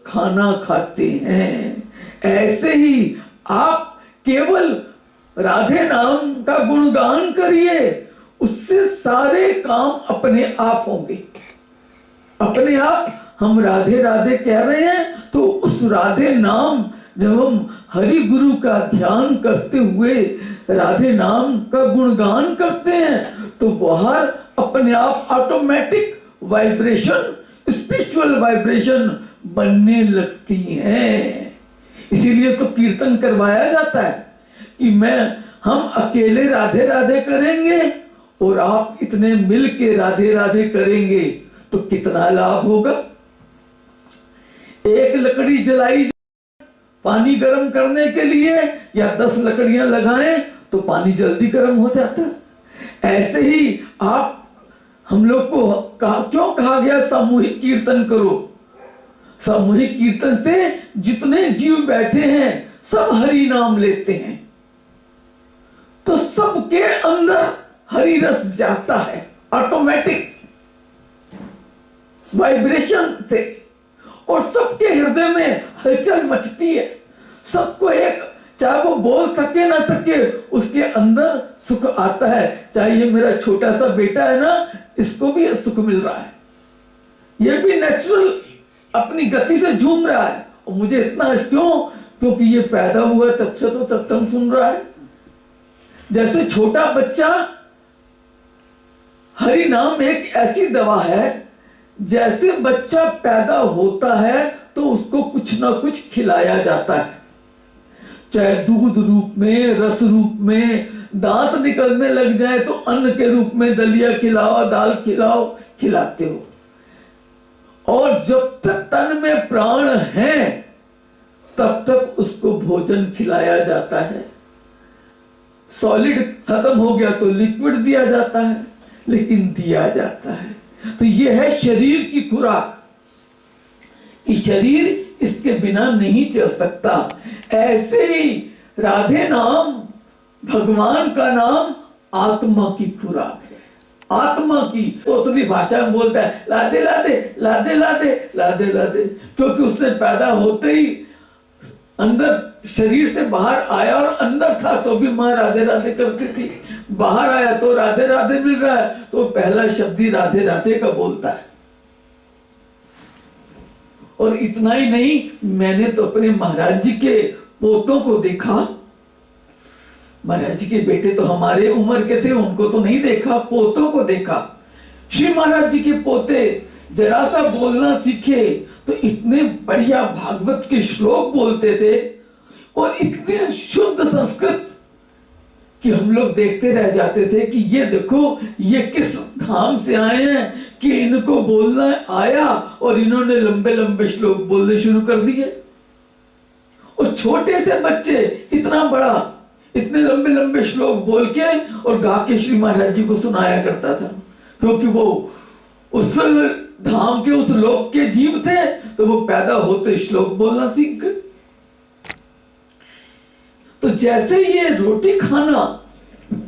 खाना खाते हैं। ऐसे ही आप केवल राधे नाम का गुणगान करिए, उससे सारे काम अपने आप होंगे। अपने आप हम राधे राधे कह रहे हैं तो उस राधे नाम, जब हम हरि गुरु का ध्यान करते हुए राधे नाम का गुणगान करते हैं तो बाहर अपने आप ऑटोमेटिक वाइब्रेशन, स्पिरिचुअल वाइब्रेशन बनने लगती हैं। इसीलिए तो कीर्तन करवाया जाता है कि हम अकेले राधे राधे करेंगे और आप इतने मिल के राधे राधे करेंगे तो कितना लाभ होगा। एक लकड़ी जलाई पानी गर्म करने के लिए, या 10 लकड़ियां लगाएं तो पानी जल्दी गर्म हो जाता है। ऐसे ही आप, हम लोग को क्यों कहा गया सामूहिक कीर्तन करो? सामूहिक कीर्तन से जितने जीव बैठे हैं सब हरि नाम लेते हैं, तो सबके अंदर हरि रस जाता है ऑटोमेटिक वाइब्रेशन से, और सबके हृदय में हलचल मचती है। सबको एक, चाहे वो बोल सके ना सके, उसके अंदर सुख आता है। चाहे ये मेरा छोटा सा बेटा है ना, इसको भी सुख मिल रहा है, ये भी नेचुरल अपनी गति से झूम रहा है। और मुझे इतना क्यों? क्योंकि ये पैदा हुआ तब से तो सत्संग सुन रहा है। जैसे छोटा बच्चा, हरि नाम एक ऐसी दवा है, जैसे बच्चा पैदा होता है तो उसको कुछ ना कुछ खिलाया जाता है। चाहे दूध रूप में, रस रूप में, दांत निकलने लग जाए तो अन्न के रूप में दलिया खिलाओ, दाल खिलाओ, खिलाते हो। और जब तक तन में प्राण है तब तक उसको भोजन खिलाया जाता है। सॉलिड खत्म हो गया तो लिक्विड दिया जाता है, लेकिन दिया जाता है। तो यह है शरीर की खुराक, कि शरीर इसके बिना नहीं चल सकता। ऐसे ही राधे नाम, भगवान का नाम आत्मा की खुराक है। आत्मा की तोतली भाषा में बोलता है लादे लादे लादे लादे लादे लादे, क्योंकि उसने पैदा होते ही अंदर शरीर से बाहर आया और अंदर था तो भी माँ राधे राधे करती थी, बाहर आया तो राधे राधे मिल रहा है तो पहला शब्द ही राधे राधे का बोलता है। और इतना ही नहीं, मैंने तो अपने महाराज जी के पोतों को देखा। महाराज जी के बेटे तो हमारे उम्र के थे, उनको तो नहीं देखा, पोतों को देखा। श्री महाराज जी के पोते जरा सा बोलना सीखे तो इतने बढ़िया भागवत के श्लोक बोलते थे और इतने शुद्ध संस्कृत कि हम लोग देखते रह जाते थे कि ये देखो ये किस धाम से आए हैं कि इनको बोलना आया और इन्होंने लंबे लंबे श्लोक बोलने शुरू कर दिए। और छोटे से बच्चे इतना बड़ा, इतने लंबे लंबे श्लोक बोल के और गा के श्री महाराज जी को सुनाया करता था, क्योंकि वो उस धाम के, उस लोक के जीव थे, तो वो पैदा होते श्लोक बोलना सीख गए। तो जैसे ये रोटी खाना,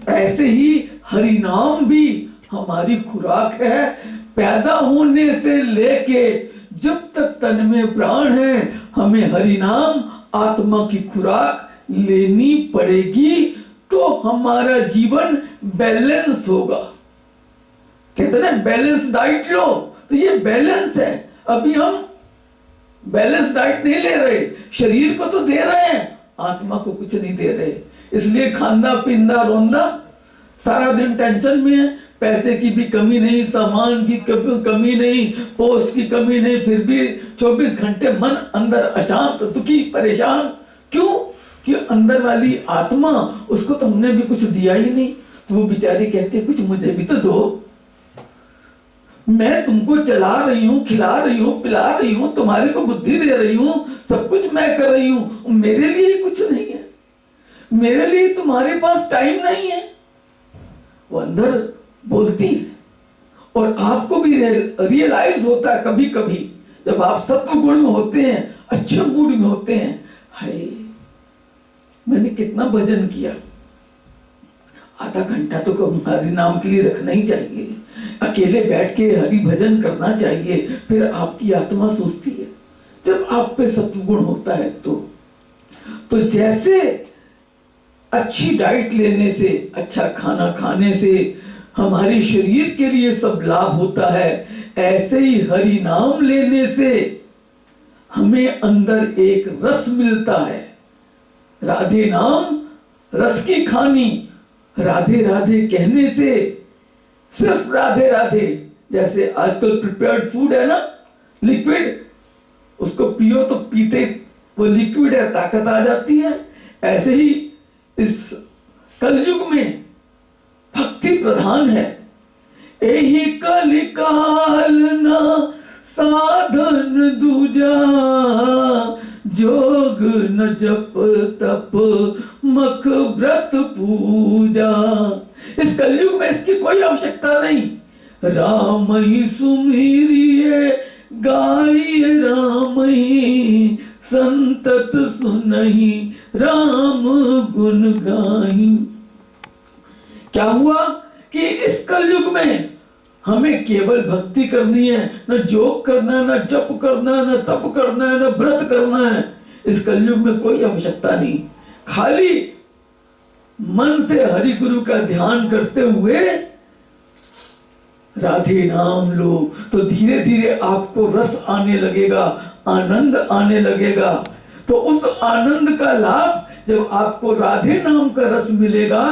ऐसे ही हरि नाम भी हमारी खुराक है। पैदा होने से लेके जब तक तन में प्राण है, हमें हरि नाम आत्मा की खुराक लेनी पड़ेगी, तो हमारा जीवन बैलेंस होगा। कहते हैं बैलेंस डाइट लो, तो ये बैलेंस है। अभी हम बैलेंस डाइट नहीं ले रहे, शरीर को तो दे रहे हैं, आत्मा को कुछ नहीं दे रहे। इसलिए खांदा पींदा रोंदा, सारा दिन टेंशन में है, पैसे की भी कमी नहीं, सामान की कमी नहीं, पोस्ट की कमी नहीं, फिर भी 24 घंटे मन अंदर अशांत, दुखी, परेशान। क्यों? कि अंदर वाली आत्मा, उसको तो हमने भी कुछ दिया ही नहीं। तो वो बेचारी कहती है कुछ मुझे भी तो दो, मैं तुमको चला रही हूँ, खिला रही हूँ, पिला रही हूँ, तुम्हारे को बुद्धि दे रही हूँ, सब कुछ मैं कर रही हूँ, मेरे लिए कुछ नहीं है, मेरे लिए तुम्हारे पास टाइम नहीं है। वो अंदर बोलती है। और आपको भी रियलाइज होता है कभी कभी, जब आप सत्व गुण में होते हैं, अच्छे मूड में होते हैं, हाय मैंने कितना भजन किया, आधा घंटा तो हरि नाम के लिए रखना ही चाहिए, अकेले बैठ के हरि भजन करना चाहिए। फिर आपकी आत्मा सोचती है, जब आप पे सत्व गुण होता है तो जैसे अच्छी डाइट लेने से, अच्छा खाना खाने से हमारे शरीर के लिए सब लाभ होता है, ऐसे ही हरि नाम लेने से हमें अंदर एक रस मिलता है। राधे नाम रस की खानी, राधे राधे कहने से, सिर्फ राधे राधे, जैसे आजकल प्रिपेयर्ड फूड है ना, लिक्विड, उसको पियो तो पीते वो लिक्विड है, ताकत आ जाती है। ऐसे ही इस कलयुग में भक्ति प्रधान है। एही कलिकाल ना साधन दूजा, जोग न जप तप मख व्रत पूजा। इस कलयुग में इसकी कोई आवश्यकता नहीं। राम ही सुमिरिए गाइए, राम ही संतत सुनहि, राम गुण गाई। क्या हुआ कि इस कलयुग में हमें केवल भक्ति करनी है, न जोग करना है, न जप करना है, न तप करना है, न व्रत करना है। इस कलयुग में कोई आवश्यकता नहीं, खाली मन से हरि गुरु का ध्यान करते हुए राधे नाम लो, तो धीरे धीरे आपको रस आने लगेगा, आनंद आने लगेगा। तो उस आनंद का लाभ जब आपको राधे नाम का रस मिलेगा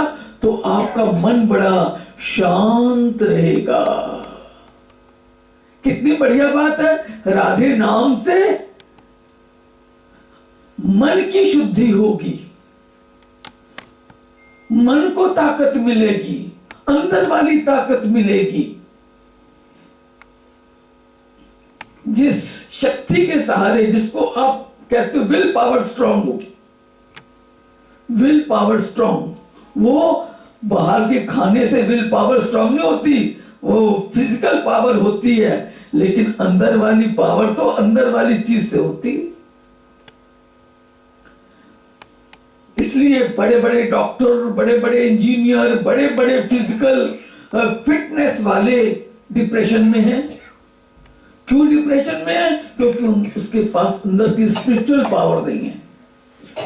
तो आपका मन बड़ा शांत रहेगा। कितनी बढ़िया बात है, राधे नाम से मन की शुद्धि होगी, मन को ताकत मिलेगी, अंदर वाली ताकत मिलेगी। जिस शक्ति के सहारे, जिसको आप कहते हो विल पावर स्ट्रांग होगी, विल पावर स्ट्रांग, वो बाहर के खाने से विल पावर स्ट्रांग नहीं होती, वो फिजिकल पावर होती है, लेकिन अंदर वाली पावर तो अंदर वाली चीज से होती है। इसलिए बड़े बड़े डॉक्टर, बड़े बड़े इंजीनियर, बड़े बड़े फिजिकल फिटनेस वाले डिप्रेशन में हैं। क्यों डिप्रेशन में है? क्योंकि उसके पास अंदर की स्पिरिचुअल पावर नहीं है।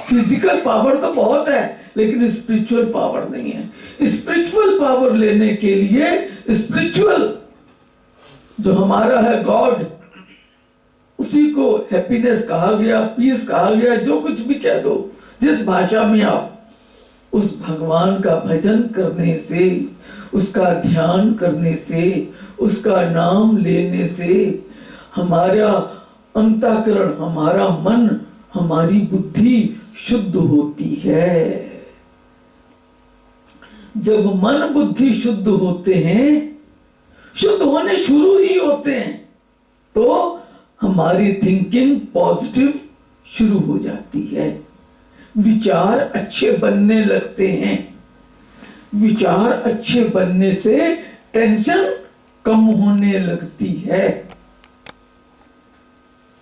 फिजिकल पावर तो बहुत है, लेकिन स्पिरिचुअल पावर नहीं है। स्पिरिचुअल पावर लेने के लिए स्पिरिचुअल जो हमारा है गॉड, उसी को हैप्पीनेस कहा गया, पीस कहा गया, जो कुछ भी कह दो, जिस भाषा में आप, उस भगवान का भजन करने से, उसका ध्यान करने से, उसका नाम लेने से हमारा अंतःकरण, हमारा मन, हमारी बुद्धि शुद्ध होती है। जब मन बुद्धि शुद्ध होते हैं, शुद्ध होने शुरू ही होते हैं, तो हमारी थिंकिंग पॉजिटिव शुरू हो जाती है, विचार अच्छे बनने लगते हैं। विचार अच्छे बनने से टेंशन कम होने लगती है।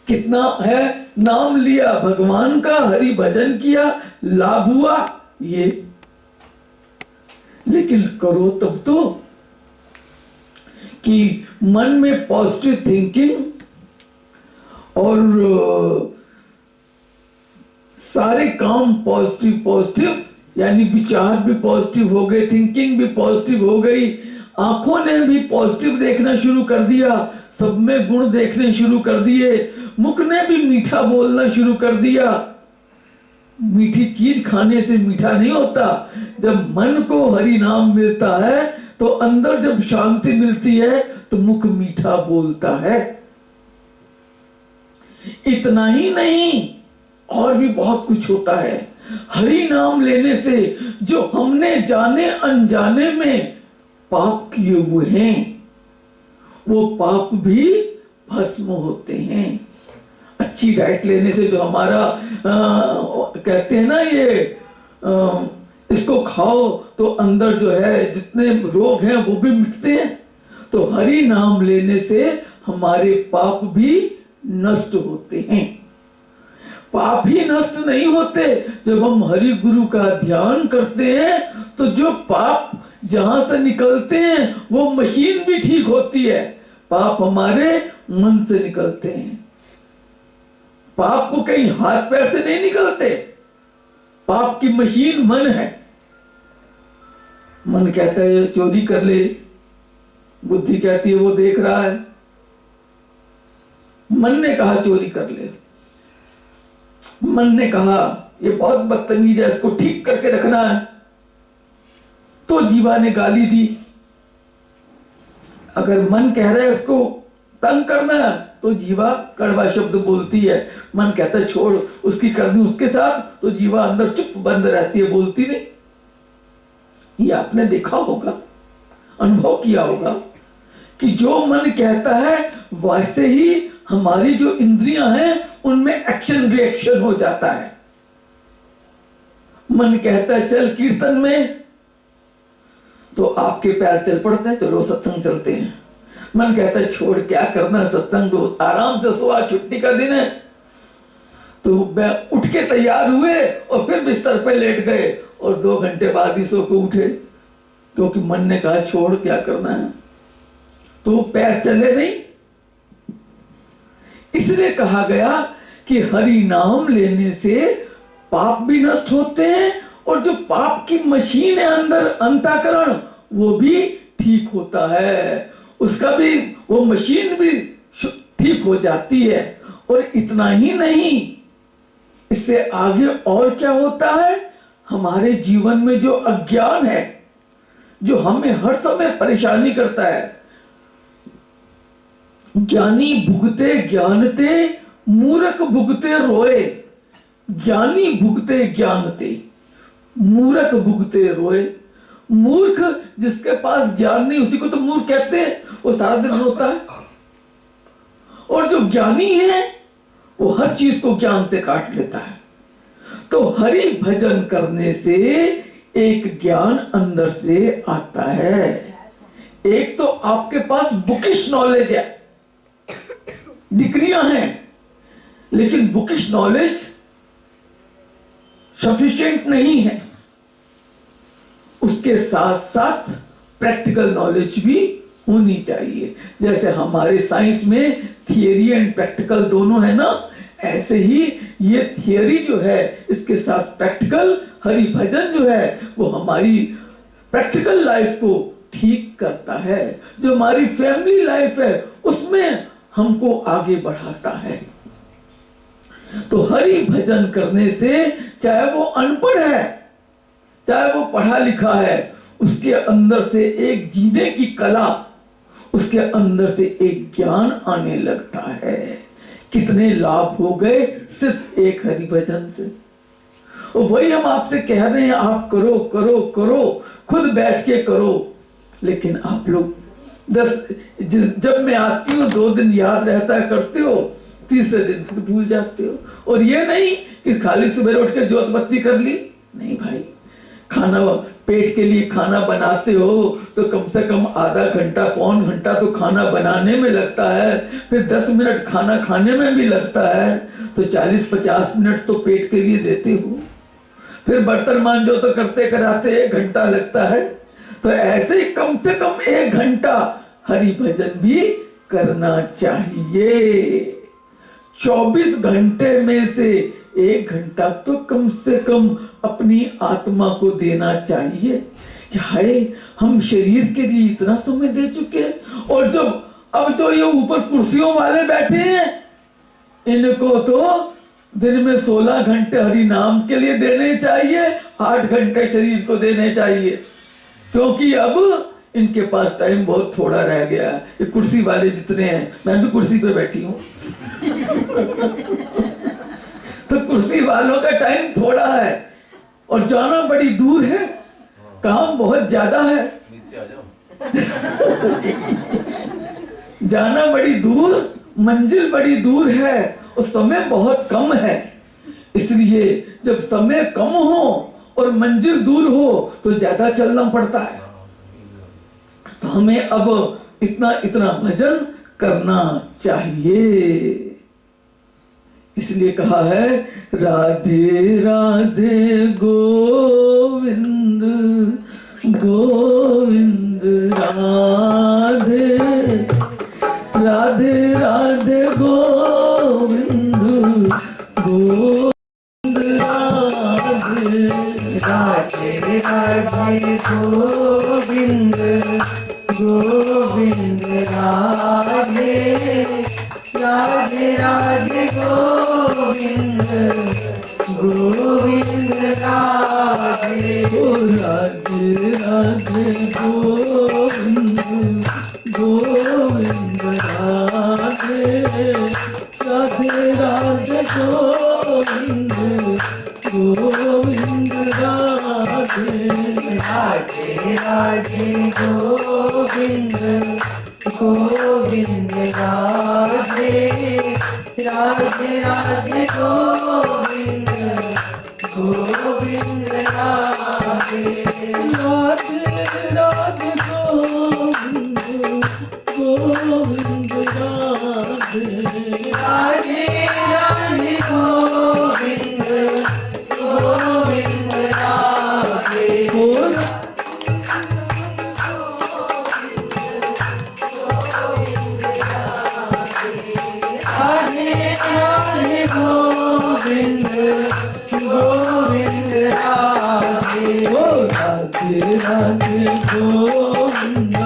कितना है, नाम लिया भगवान का, हरि भजन किया, लाभ हुआ ये, लेकिन करो तब तो कि मन में पॉजिटिव थिंकिंग और सारे काम पॉजिटिव पॉजिटिव, यानी विचार भी पॉजिटिव हो गए, थिंकिंग भी पॉजिटिव हो गई, आंखों ने भी पॉजिटिव देखना शुरू कर दिया, सब में गुण देखने शुरू कर दिए, मुख ने भी मीठा बोलना शुरू कर दिया। मीठी चीज खाने से मीठा नहीं होता। जब मन को हरि नाम मिलता है तो अंदर जब शांति मिलती है तो मुख मीठा बोलता है। इतना ही नहीं, और भी बहुत कुछ होता है। हरि नाम लेने से जो हमने जाने अनजाने में पाप किए हुए हैं, वो पाप भी भस्म होते हैं। अच्छी डाइट लेने से जो हमारा कहते हैं ना, ये इसको खाओ तो अंदर जो है जितने रोग हैं वो भी मिटते हैं। तो हरि नाम लेने से हमारे पाप भी नष्ट होते हैं। पाप ही नष्ट नहीं होते, जब हम हरि गुरु का ध्यान करते हैं तो जो पाप जहां से निकलते हैं वो मशीन भी ठीक होती है। पाप हमारे मन से निकलते हैं। पाप को कहीं हाथ पैर से नहीं निकलते। पाप की मशीन मन है। मन कहता है चोरी कर ले, बुद्धि कहती है वो देख रहा है। मन ने कहा चोरी कर ले, मन ने कहा ये बहुत बदतमीज है, इसको ठीक करके रखना है, तो जीवा ने गाली दी। अगर मन कह रहा है इसको तंग करना है तो जीवा कड़वा शब्द बोलती है। मन कहता है छोड़, उसकी करनी उसके साथ, तो जीवा अंदर चुप बंद रहती है, बोलती नहीं। ये आपने देखा होगा, अनुभव किया होगा कि जो मन कहता है वैसे ही हमारी जो इंद्रियां हैं उनमें एक्शन रिएक्शन हो जाता है। मन कहता है चल कीर्तन में, तो आपके पैर चल पड़ते हैं, चलो सत्संग चलते हैं। मन कहता है छोड़, क्या करना सत्संग, तो आराम से सो, छुट्टी का दिन है। तो उठ के तैयार हुए और फिर बिस्तर पे लेट गए और 2 घंटे बाद ही सो को उठे, क्योंकि मन ने कहा छोड़, क्या करना है। तो पैर चले नहीं। इसलिए कहा गया कि हरि नाम लेने से पाप भी नष्ट होते हैं और जो पाप की मशीन है अंदर, अंतःकरण, वो भी ठीक होता है। उसका भी, वो मशीन भी ठीक हो जाती है। और इतना ही नहीं, इससे आगे और क्या होता है, हमारे जीवन में जो अज्ञान है, जो हमें हर समय परेशानी करता है। ज्ञानी भुगते ज्ञानते, मूर्ख भुगते रोए। ज्ञानी भुगते ज्ञानते, मूर्ख भुगते रोए। मूर्ख जिसके पास ज्ञान नहीं उसी को तो मूर्ख कहते हैं, वो सारा दिन रोता है। और जो ज्ञानी है वो हर चीज को ज्ञान से काट लेता है। तो हरि भजन करने से एक ज्ञान अंदर से आता है। एक तो आपके पास बुकिश नॉलेज है, डिग्रियां हैं, लेकिन बुकिश नॉलेज सफिशिएंट नहीं है। उसके साथ साथ प्रैक्टिकल नॉलेज भी होनी चाहिए। जैसे हमारे साइंस में थियरी एंड प्रैक्टिकल दोनों है ना, ऐसे ही ये थियरी जो है इसके साथ प्रैक्टिकल, हरि भजन जो है वो हमारी प्रैक्टिकल लाइफ को ठीक करता है। जो हमारी फैमिली लाइफ है उसमें हमको आगे बढ़ाता है। तो हरि भजन करने से चाहे वो अनपढ़ है चाहे वो पढ़ा लिखा है, उसके अंदर से एक जीने की कला, उसके अंदर से एक ज्ञान आने लगता है। कितने लाभ हो गए सिर्फ एक हरि भजन से। और वही हम आपसे कह रहे हैं, आप करो करो करो, खुद बैठ के करो। लेकिन आप लोग जब मैं आती हूँ 2 दिन याद रहता है, करते हो, तीसरे दिन फिर भूल जाते हो। और ये नहीं कि खाली सुबह उठ के जोत बत्ती कर ली, नहीं भाई। खाना, पेट के लिए खाना बनाते हो तो कम से कम आधा घंटा पौन घंटा तो खाना बनाने में लगता है, फिर 10 मिनट खाना खाने में भी लगता है, तो 40-50 मिनट तो पेट के लिए देते हो। फिर बर्तन मांजो तो करते कराते 1 घंटा लगता है। तो ऐसे ही कम से कम 1 घंटा हरि भजन भी करना चाहिए। 24 घंटे में से 1 घंटा तो कम से कम अपनी आत्मा को देना चाहिए कि हाय हम शरीर के लिए इतना समय दे चुके हैं। और जब अब जो ये ऊपर कुर्सियों वाले बैठे हैं, इनको तो दिन में 16 घंटे हरि नाम के लिए देने चाहिए, 8 घंटे शरीर को देने चाहिए, क्योंकि अब इनके पास टाइम बहुत थोड़ा रह गया है। ये कुर्सी वाले जितने हैं, मैं भी कुर्सी पे बैठी हूँ तो कुर्सी वालों का टाइम थोड़ा है और जाना बड़ी दूर है, काम बहुत ज्यादा है, नीचे आ जाओ। जाना बड़ी दूर, मंजिल बड़ी दूर है और समय बहुत कम है। इसलिए जब समय कम हो और मंजिल दूर हो तो ज्यादा चलना पड़ता है। तो हमें अब इतना इतना भजन करना चाहिए। इसलिए कहा है राधे राधे गोविंद गोविंद राधे राधे राधे गोविंद गोविंद राधे राधे राधे गोविंद गोविंद राधे राधे राधे गोविंद गोविंद राधे राधे राधे गोविंद गोविंद राधे राधे राधे गोविंद गोविंद राधे राधे राधे गोविंद गोविंद राधे राधे राधे गोविंद गोविंद राधे राधे राधे गोविंद गोविंद राधे राधे राधे गोविंद गोविंद राधे राधे राधे गोविंद गोविंद राधे राधे राधे गोविंद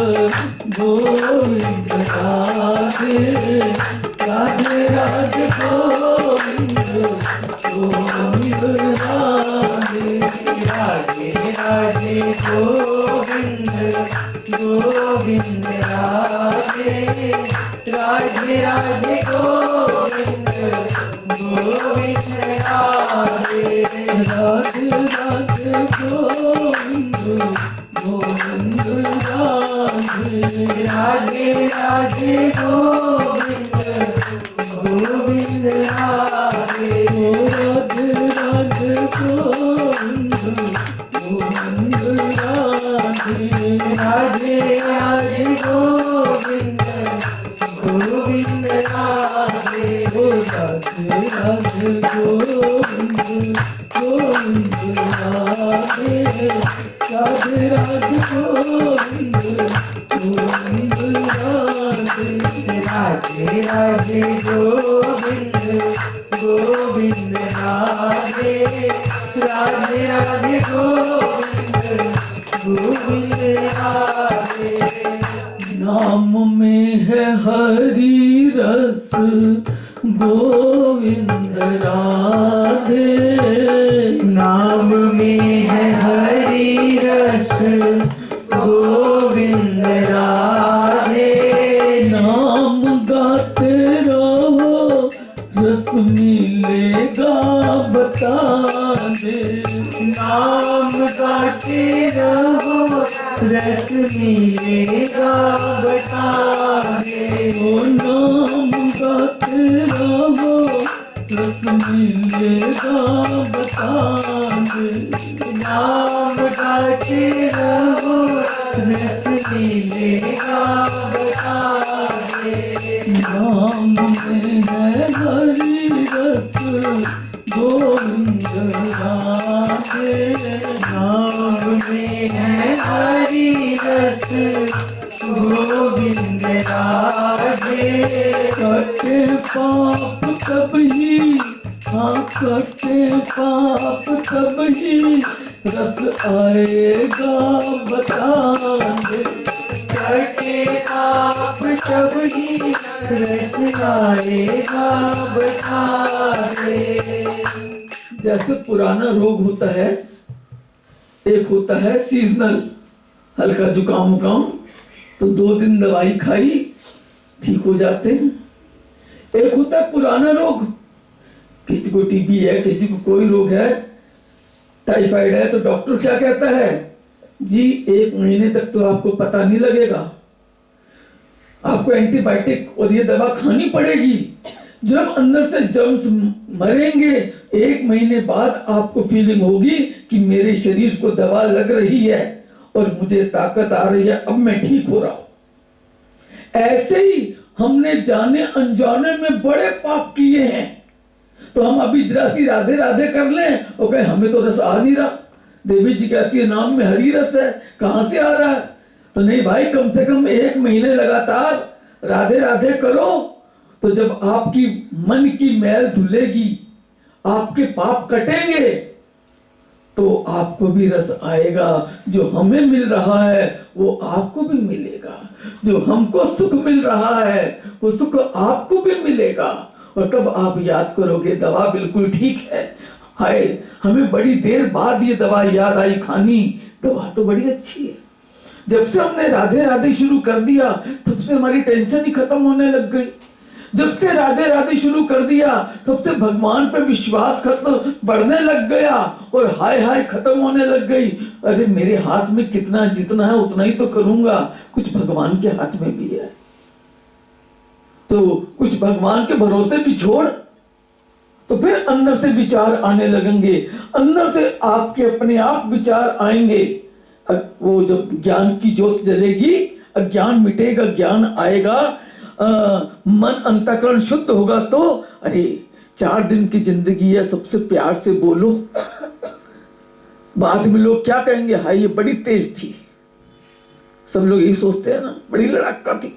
गोविंद राधे राधे राधे गोविंद गोविंद राधे राधे राधे गोविंद गोविंद राधे राधे राधे गोविंद गोविंद राधे राधे राधे गोविंद गोविंद राधे राधे राधे गोविंद गोविंद राधे राधे राधे गोविंद गोविंद राधे राधे राधे गोविंद गोविंद राधे राधे राधे गोविंद गोविंद राधे राधे राधे गोविंद गोविंद राधे राधे राधे गोविंद गोविंद राधे राधे राधे गोविंद गोविंद राधे नाम में है हरि रस गोविंद राधे नाम में है हरि रस गोविंद राधे नाम गाते रहो रस मिलेगा बता दे नाम गाते रहो रस मिलेगा बता दे ओ नाम गाते रहो रस मिलेगा बता दे नाम गाते रहो रस मिलेगा बता दे नाम में है हरि रस गोविंद राधे नाम में है हरि रस गोविंद राधे कटे पाप तब ही हाँ कटे पाप तब ही रस आएगा बता दे कटे पाप तब ही रस आएगा बता दे जैसे पुराना रोग होता है, एक होता है सीजनल हल्का जुकाम उकाम, तो 2 दिन दवाई खाई ठीक हो जाते हैं। एक होता है पुराना रोग, किसी को टीबी है, किसी को कोई रोग है, टाइफाइड है, तो डॉक्टर क्या कहता है जी 1 महीने तक तो आपको पता नहीं लगेगा, आपको एंटीबायोटिक और ये दवा खानी पड़ेगी। जब अंदर से जर्म्स मरेंगे 1 महीने बाद आपको फीलिंग होगी कि मेरे शरीर को दवा लग रही है और मुझे ताकत आ रही है, अब मैं ठीक हो रहा हूं। ऐसे ही हमने जाने अनजाने में बड़े पाप किए हैं, तो हम अभी जरा सी राधे राधे कर लें और कहें हमें तो रस आ नहीं रहा। देवी जी कहती है नाम में हरि रस है, कहां से आ रहा है? तो नहीं भाई, कम से कम 1 महीने लगातार राधे राधे करो, तो जब आपकी मन की मैल धुलेगी, आपके पाप कटेंगे, तो आपको भी रस आएगा। जो हमें मिल रहा है वो आपको भी मिलेगा, जो हमको सुख मिल रहा है वो सुख आपको भी मिलेगा। और तब आप याद करोगे दवा बिल्कुल ठीक है, हाय हमें बड़ी देर बाद ये दवा याद आई खानी, दवा तो बड़ी अच्छी है। जब से हमने राधे राधे शुरू कर दिया तब से हमारी टेंशन ही खत्म होने लग गई। जब से राधे राधे शुरू कर दिया तब से भगवान पर विश्वास खत्म बढ़ने लग गया और हाय हाय खत्म होने लग गई। अरे मेरे हाथ में कितना जितना है उतना ही तो करूंगा, कुछ भगवान के हाथ में भी है, तो कुछ भगवान के भरोसे भी छोड़, तो फिर अंदर से विचार आने लगेंगे, अंदर से आपके अपने आप विचार आएंगे। वो जब ज्ञान की ज्योत जलेगी, अज्ञान मिटेगा, ज्ञान आएगा, मन अंतःकरण शुद्ध होगा, तो अरे 4 दिन की जिंदगी है, सबसे प्यार से बोलो। बाद में लोग क्या कहेंगे, हाय ये बड़ी तेज थी, सब लोग यही सोचते हैं ना, बड़ी लड़ाका थी,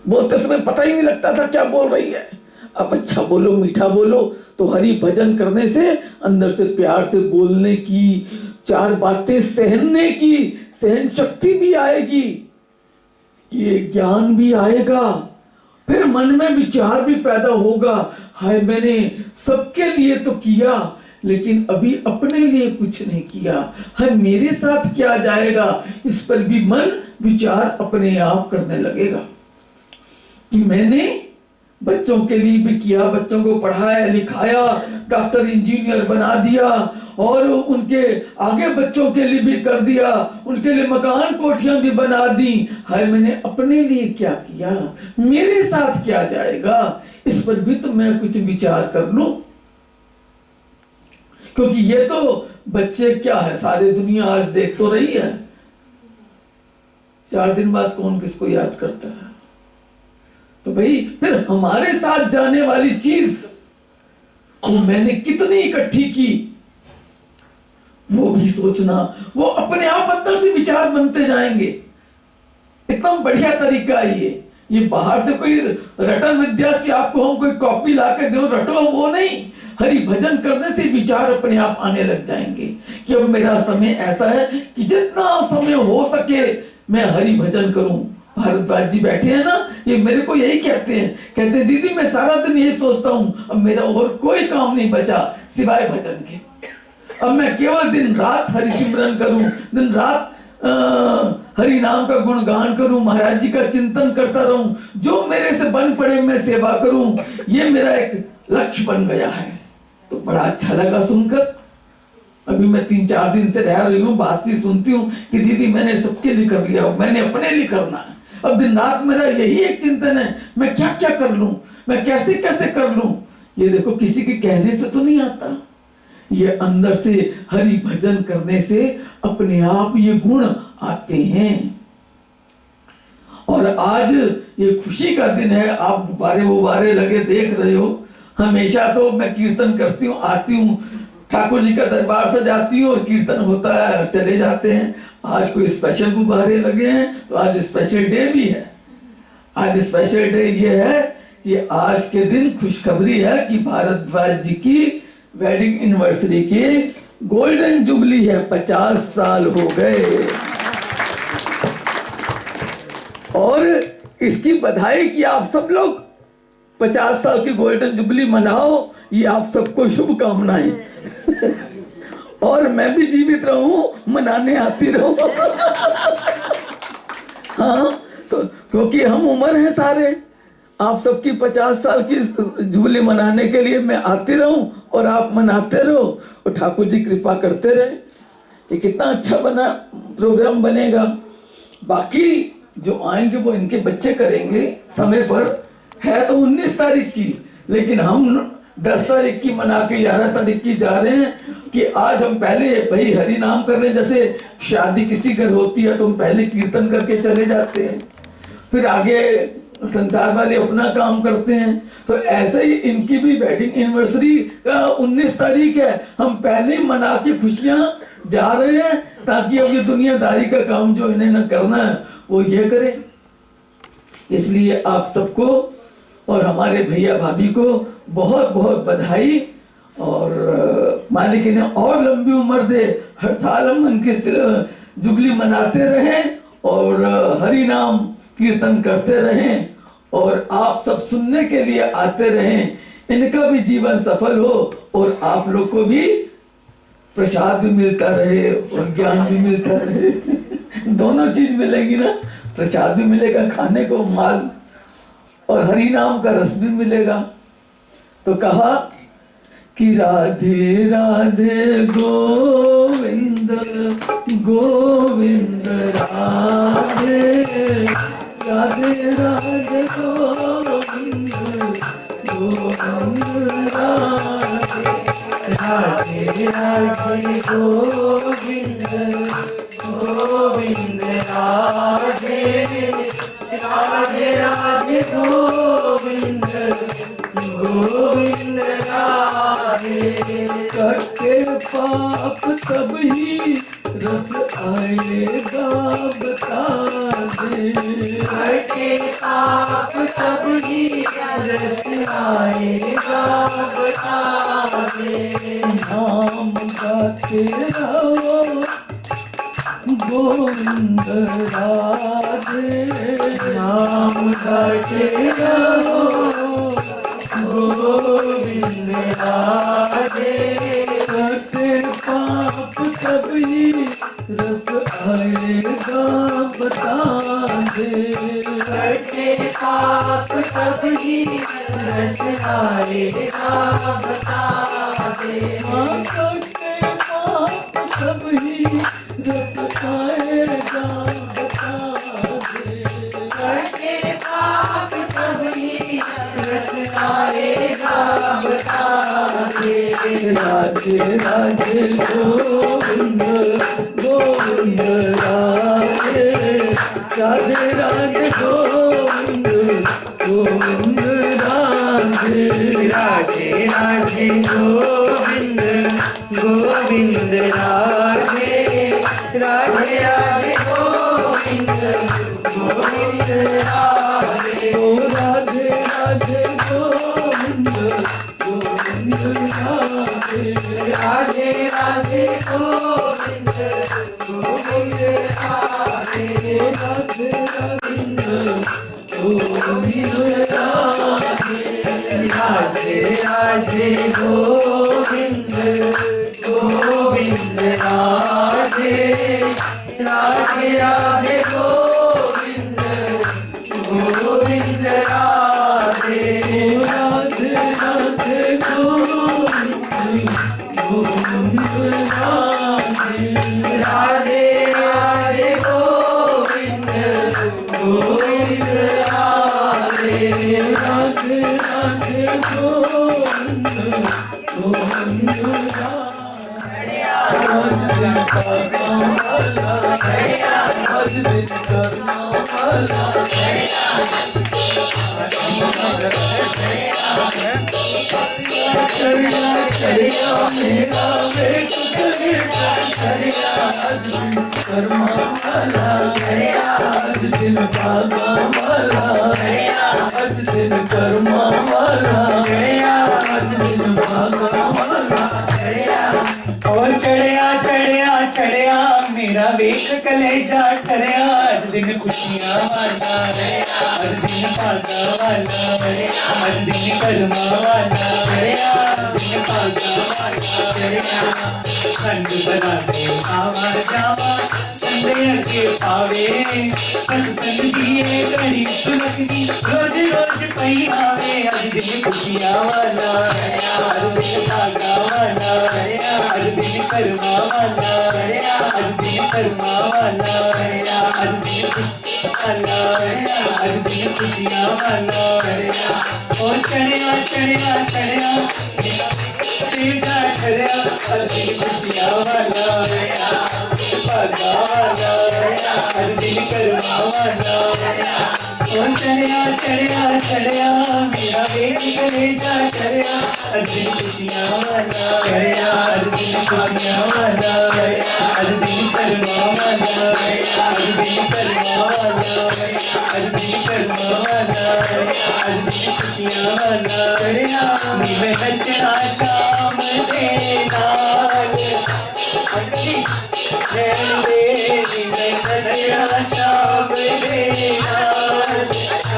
बोलते समय पता ही नहीं लगता था क्या बोल रही है। अब अच्छा बोलो, मीठा बोलो, तो हरि भजन करने से अंदर से प्यार से बोलने की, 4 बातें सहने की सहन शक्ति भी आएगी, ये ज्ञान भी आएगा। फिर मन में विचार भी पैदा होगा, हाय मैंने सबके लिए तो किया लेकिन अभी अपने लिए कुछ नहीं किया, हाय मेरे साथ क्या जाएगा, इस पर भी मन विचार अपने आप करने लगेगा कि मैंने बच्चों के लिए भी किया, बच्चों को पढ़ाया लिखाया, डॉक्टर इंजीनियर बना दिया, और उनके आगे बच्चों के लिए भी कर दिया, उनके लिए मकान कोठियां भी बना दी। हाय मैंने अपने लिए क्या किया, मेरे साथ क्या जाएगा, इस पर भी तो मैं कुछ विचार कर लूं। क्योंकि ये तो बच्चे क्या है, सारी दुनिया आज देख तो रही है, 4 दिन बाद कौन किसको याद करता है। तो भाई फिर हमारे साथ जाने वाली चीज वो मैंने कितनी इकट्ठी की, वो भी सोचना, वो अपने आप अंदर से विचार बनते जाएंगे। एकदम बढ़िया तरीका है ये बाहर से कोई रटन विद्या से आपको हम कोई कॉपी ला के दो रटो, वो नहीं। हरि भजन करने से विचार अपने आप आने लग जाएंगे कि अब मेरा समय ऐसा है कि जितना समय हो सके मैं हरि भजन करूं। भारद्वाज जी बैठे हैं ना, ये मेरे को यही कहते हैं, कहते दीदी मैं सारा दिन यही सोचता हूं, अब मेरा और कोई काम नहीं बचा सिवाय भजन के। अब मैं केवल दिन रात हरि सिमरन करूं, दिन रात हरि नाम का गुणगान करूं, महाराज जी का चिंतन करता रहूं, जो मेरे से बन पड़े मैं सेवा करूं, ये मेरा एक लक्ष्य बन गया है। तो बड़ा अच्छा लगा सुनकर। अभी मैं 3-4 दिन से रह रही हूँ, बास्ती सुनती हूँ कि दीदी मैंने सबके लिए कर लिया, मैंने अपने लिए करना है। अब दिन रात मेरा यही एक चिंतन है, मैं क्या क्या कर लूं, मैं कैसे कैसे कर लूं। ये देखो किसी के कहने से तो नहीं आता, ये अंदर से हरि भजन करने से अपने आप ये गुण आते हैं। और आज ये खुशी का दिन है, आप गुब्बारे वुब्बारे लगे देख रहे हो। हमेशा तो मैं कीर्तन करती हूँ, आती हूँ, ठाकुर जी का दरबार सजाती हूँ और कीर्तन होता है और चले जाते हैं। आज कोई स्पेशल गुब्बारे लगे हैं तो आज स्पेशल डे भी है। आज स्पेशल डे ये है कि आज के दिन खुशखबरी है कि भारद्वाज जी की वेडिंग एनिवर्सरी की गोल्डन जुबली है, 50 साल हो गए। और इसकी बधाई कि आप सब लोग 50 साल की गोल्डन जुबली मनाओ, ये आप सबको शुभकामनाएं। और मैं भी जीवित रहूं, मनाने आती रहूं। हाँ, तो क्योंकि हम उम्र है सारे, आप सबकी 50 साल की जुबली मनाने के लिए मैं आती रहूं और आप मनाते रहो और ठाकुर जी कृपा करते रहे। ये कितना अच्छा बना प्रोग्राम बनेगा। बाकी जो आएंगे वो इनके बच्चे करेंगे समय पर। है तो 19 तारीख की, लेकिन हम 10 तारीख की मना के 11 तारीख की जा रहे हैं कि आज हम पहले भाई हरि नाम कर रहे हैं। जैसे शादी किसी घर होती है तो हम पहले कीर्तन करके चले जाते हैं, फिर आगे संसार वाले अपना काम करते हैं। तो ऐसे ही इनकी भी वेडिंग एनिवर्सरी का 19 तारीख है, हम पहले ही मना के खुशियां जा रहे हैं ताकि अब ये दुनियादारी का काम जो इन्हें न करना है वो ये करें। इसलिए आप सबको और हमारे भैया भाभी को बहुत बहुत बधाई, और मालिक इन्हें और लंबी उम्र दे, हर साल हम उनकी जुबली मनाते रहें और हरि नाम कीर्तन करते रहें और आप सब सुनने के लिए आते रहें। इनका भी जीवन सफल हो और आप लोग को भी प्रसाद भी मिलता रहे और ज्ञान भी मिलता रहे। दोनों चीज मिलेगी ना, प्रसाद भी मिलेगा खाने को, माल, और हरि नाम का रस भी मिलेगा। तो कहा कि राधे राधे गोविंद गोविंद राधे, राधे राधे गोविंद गोविंद राधे, राधे राधे गोविंद गोविंद राधे, राधे राधे गोविंद गोविंद राधे। कटे पाप तब ही रस आएगा बता दे, कटे पाप तब ही रस आएगा बता दे। नाम गाते रहो गोविंद राधे, नाम गाते रहो गोविंद राधे कटे पाप तब ही रस आएगा बता दे। कटे पाप तब ही रस आएगा बता दे। हाँ कटे पाप तब ही रस आएगा बता दे। कटे पाप तब ही रस आएगा बता दे। राधे राधे गोविंद गोविंद राधे राधे राधे गोविंद गोविंद राधे राधे राधे गोविंद गोविंद राधे राधे राधे गोविंद गोविंद राधे। ओ राधे राधे गोविंद गोविंद राधे राधे राधे गोविंद गोविंद राधे। राधे गोविंद गोविंद राधे राधे राधे गोविंद गोविंद राधे राधे राधे गोविंद गोविंद राधे। राधे राधे गोविंद गोविंद राधे राधे राधे गोविंद गोविंद राधे। राधे राधे गोविंद गोविंद राधे। आज दिन करना वाला आज दिन करना वाला चढ़िया चढ़िया मेरा वेट करेगा चढ़िया आज दिन कर्मा वाला आज दिन भागा वाला आज दिन कर्मा वाला आज दिन भागा वाला ओ चढ़िया चढ़िया चढ़िया मेरा वेख कलेजा ठरिया आज दिन खुशियां वाला आज दिन भागा वाला आज दिन कर्मा वाला आज दिन भागा वाला संग बना के आवा जावा चंदे के पावे सत्संग दिए करी सुनक दी रोज रोज पई आवे आज दिन खुशियां वाला आज दिन भागा वाला आज दिन कर्मा वाला आज दिन कर्मा वाला आज दिन वाला आज दिन खुशियां वाला ओ चढ़िया चढ़िया चढ़िया तेजा चढ़िया आज दिन खुशियां वाला भागा वाला आज दिन कर्मा वाला ओ चढ़िया चढ़िया चढ़िया मेरा वेट कलेजा चढ़िया आज दिन खुशियां वाला आज दिन खुशियां वाला आज दिन कर्मा वाला आज दिन कर्मा वाला आज दिन कर्मा वाला आज दिन खुशियां वाला मैं नचना शाम दे नाल मैं नचना शाम दे नाल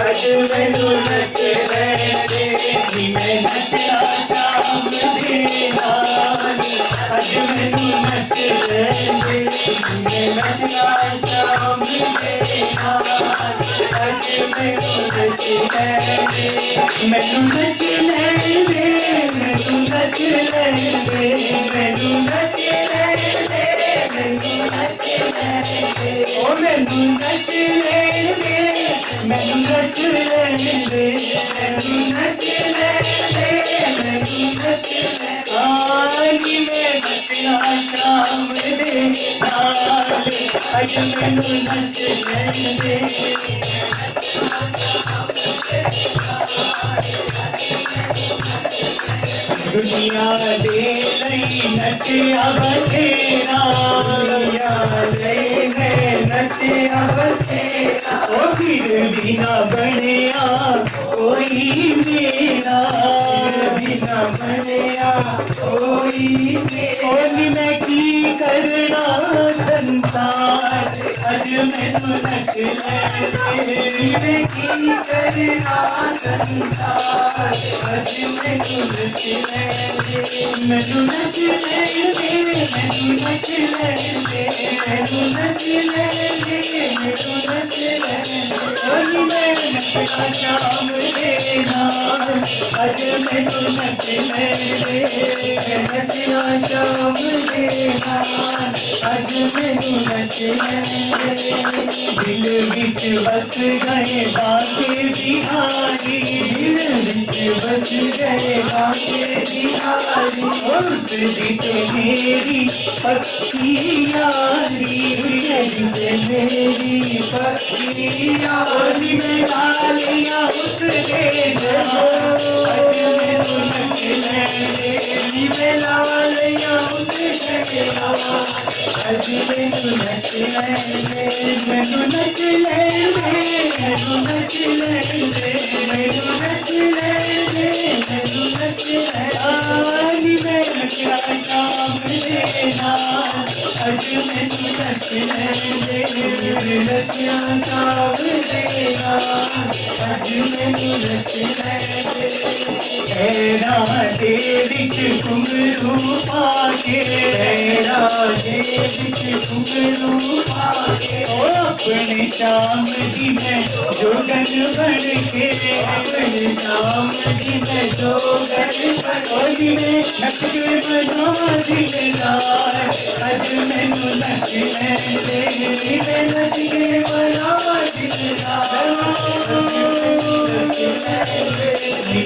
आज मैनू नच लेंदे मैं नचना शाम दे नाल आज मैनू नच लेंदे मैं नचना शाम दे नाल आज मैनू नच लेंदे मैनू नच लेंदे मैनू नच लेंदे मैनू नच लेंदे मैनू नच लेंदे ओ मैनू नच लेंदे मैनू नच लेंदे मैनू नच लेंदे मैनू नच आनी मैं नचना शाम दे नाल आज मैनू नच लेंदे दुनिया दे नहीं नचिया बथेरा दुनिया दे मैं नच बचया बचेरा ओ फिर भी ना बनया कोई मेरा बिना बनया कोई मेरा ओली मैं की करना संसार अज मैनू नच ले मैं की करना संसार अज मैनू नच ले मैनू नच ले मैनू नच ले मैनू नच ले मैनू नच ले ओली मैं नचना शाम दे नाल अज मैनू नच ले नचना शाम दे नाल अज मैनू नच ले दिल विच बस गए बाके बिहारी दिल विच बस गए बाके बिहारी उस दिख मेरी पक्की यारी मेरी पक्की ओली में लालिया उस दे अज मैनू नच ले में लाल या उसे अज मैनू नच ले मैनू नच ले मैनू नच ले मैनू नच ले मैनू नच ले आली मैं नचना शाम दे नाल अज मैनू नच ले नचना शाम दे नाल अज मैनू नच ले तेरा दे विच घुंघरू पाके तेरा दे विच घुंघरू पाके ओ अपने शाम दी मैं जोगन बन के अपने शाम की मैं जोगन ओली में नच के बनावा दिलदार अज मैनू नच ले मैं नच के बनावा दिलदार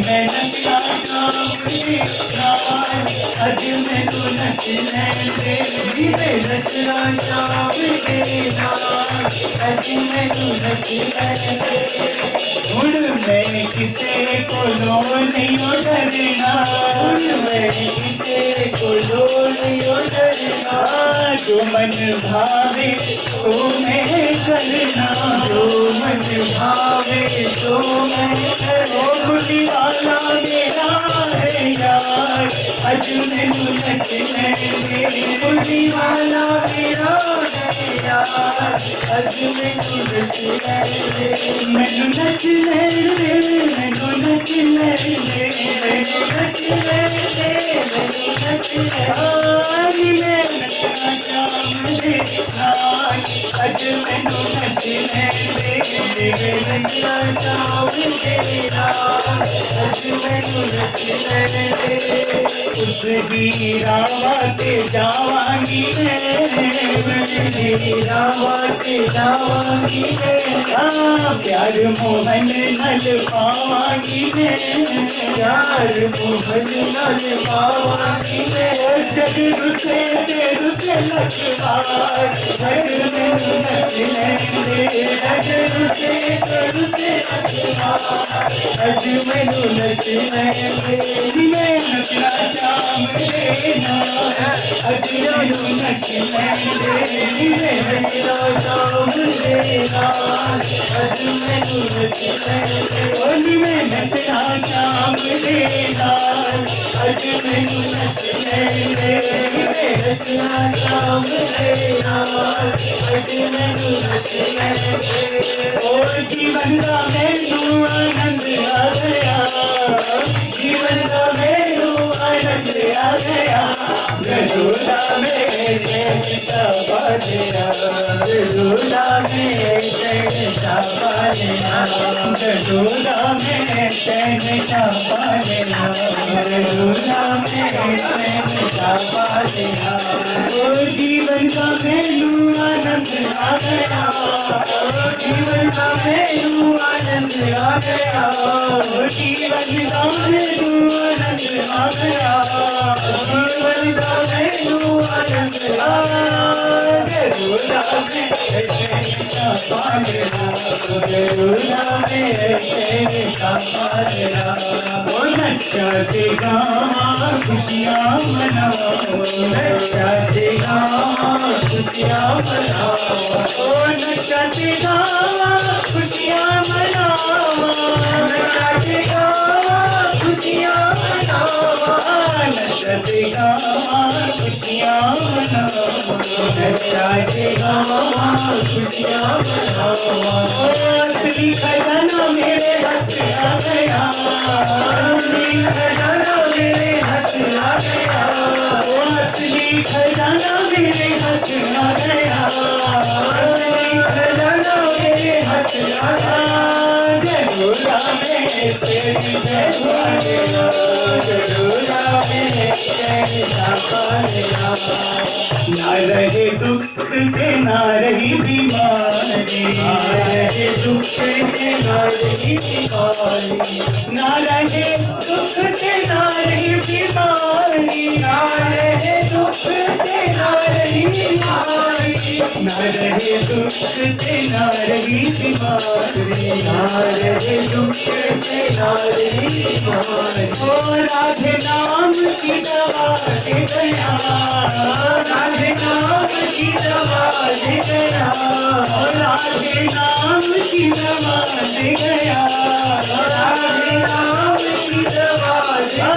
मैं नचना शाम दे नाल अज मैनू नच ले मैं नचना शाम दे नाल अज मैनू नच ले हुण मैं किसे कोलों नहीं डरना मैं किसे को नहीं डरना जो मन भावे तो मैं करना जो मन भावे तो मैं ओ खुदी वाला मेरा है यार अज मैनू नच ले खुदी वाला मेरा है यार अज मैनू नच ले मैनू नच ले मैनू नच ले मैनू नच ले मैनू नच ले आली मैं नचना शाम दे नाल अज मैनू नच ले नचना शाम दे नाल अज मैनू नच ले उस हीरावा ते जावांगी मैं रावा के जावांगी मैं प्यार मोहन नल पावांगी मैं प्यार मोहन नल पावांगी मैं जग रुसे ते रुसे लखवार जग मैनू नच ले अज रुसे रुसे अज मैनू नच ले मैं नचना शाम दे नाल अज मैनू नच ले नचना शाम दे नाल अज मैनू नच ले ओली मैं नचना शाम दे नाल अज मैनू नच ले नचना शाम दे नाल अज मैनू नच ले ओ जीवन का मैनू आनंद आ गया जीवन का मैनू आनंद आ गया गडोला में शाबा दिया गडोला में शाबा दिया गडोला में शाबा दिया गडोला में शाबा दिया ओ जीवन का मैनू आनंद आ गया जीवन का मैनू आनंद आ गया जीवन का मैनू आनंद आ गया जीवन का मैनू आनंद आ गडोला में शाबा दिया गडोला में शाबा दिया ओ नचा ते गावा खुशियाँ मनाओ नचाते गावा खुशियाँ मनाओ ओ नचाते गावा खुशियाँ मनाओ नचाते गावा खुशियाँ मनाओ नचाते गावा खुशियाँ मनाओ नचाते गावा खुशियाँ मनाओ असली खजाना मेरे हाथ आ गया असली खजाना मेरे हाथ आ गया असली खजाना मेरे हाथ आ गया असली खजाना मेरे हाथ आ गया जरूरा में तेरी जरूरा जरूरा में तेरी साफा ना रहे दुख के ना रही बीमारी ना रहे दुख के ना रही बीमारी ना रहे दुख के ना रही बीमारी ना रहे दुख के ना रही बीमारी ना रहे दुख के ना रही बीमारी ना रहे दुख के ना रही बीमारी ओ राधे नाम की दवा दे गया राधे नाम की दवा दे गया ओ राधे नाम की दवा दे गया राधे नाम की दवा दे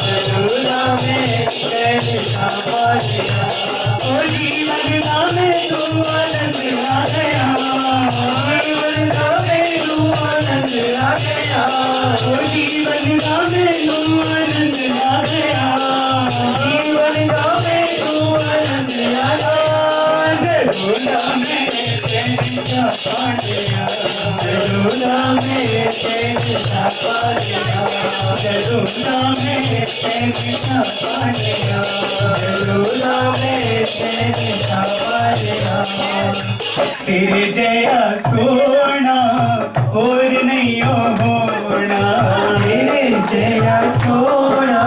जरूरा में तेरे साफा दिया ओ जीवन में तू आनंद आ गया जीवन का मेरू आनंद आ गया ओ जीवन में तू आनंद आ गया जीवन का मेरू आनंद आ गया जरूरा में तेरी साफा दिया जरूरा में तेरे साफा दिया जरूरा में तेरी साफा दिया जरूरा में तेरे साफा दिया तेरे जया सोना और नहीं होना तेरे जया सोना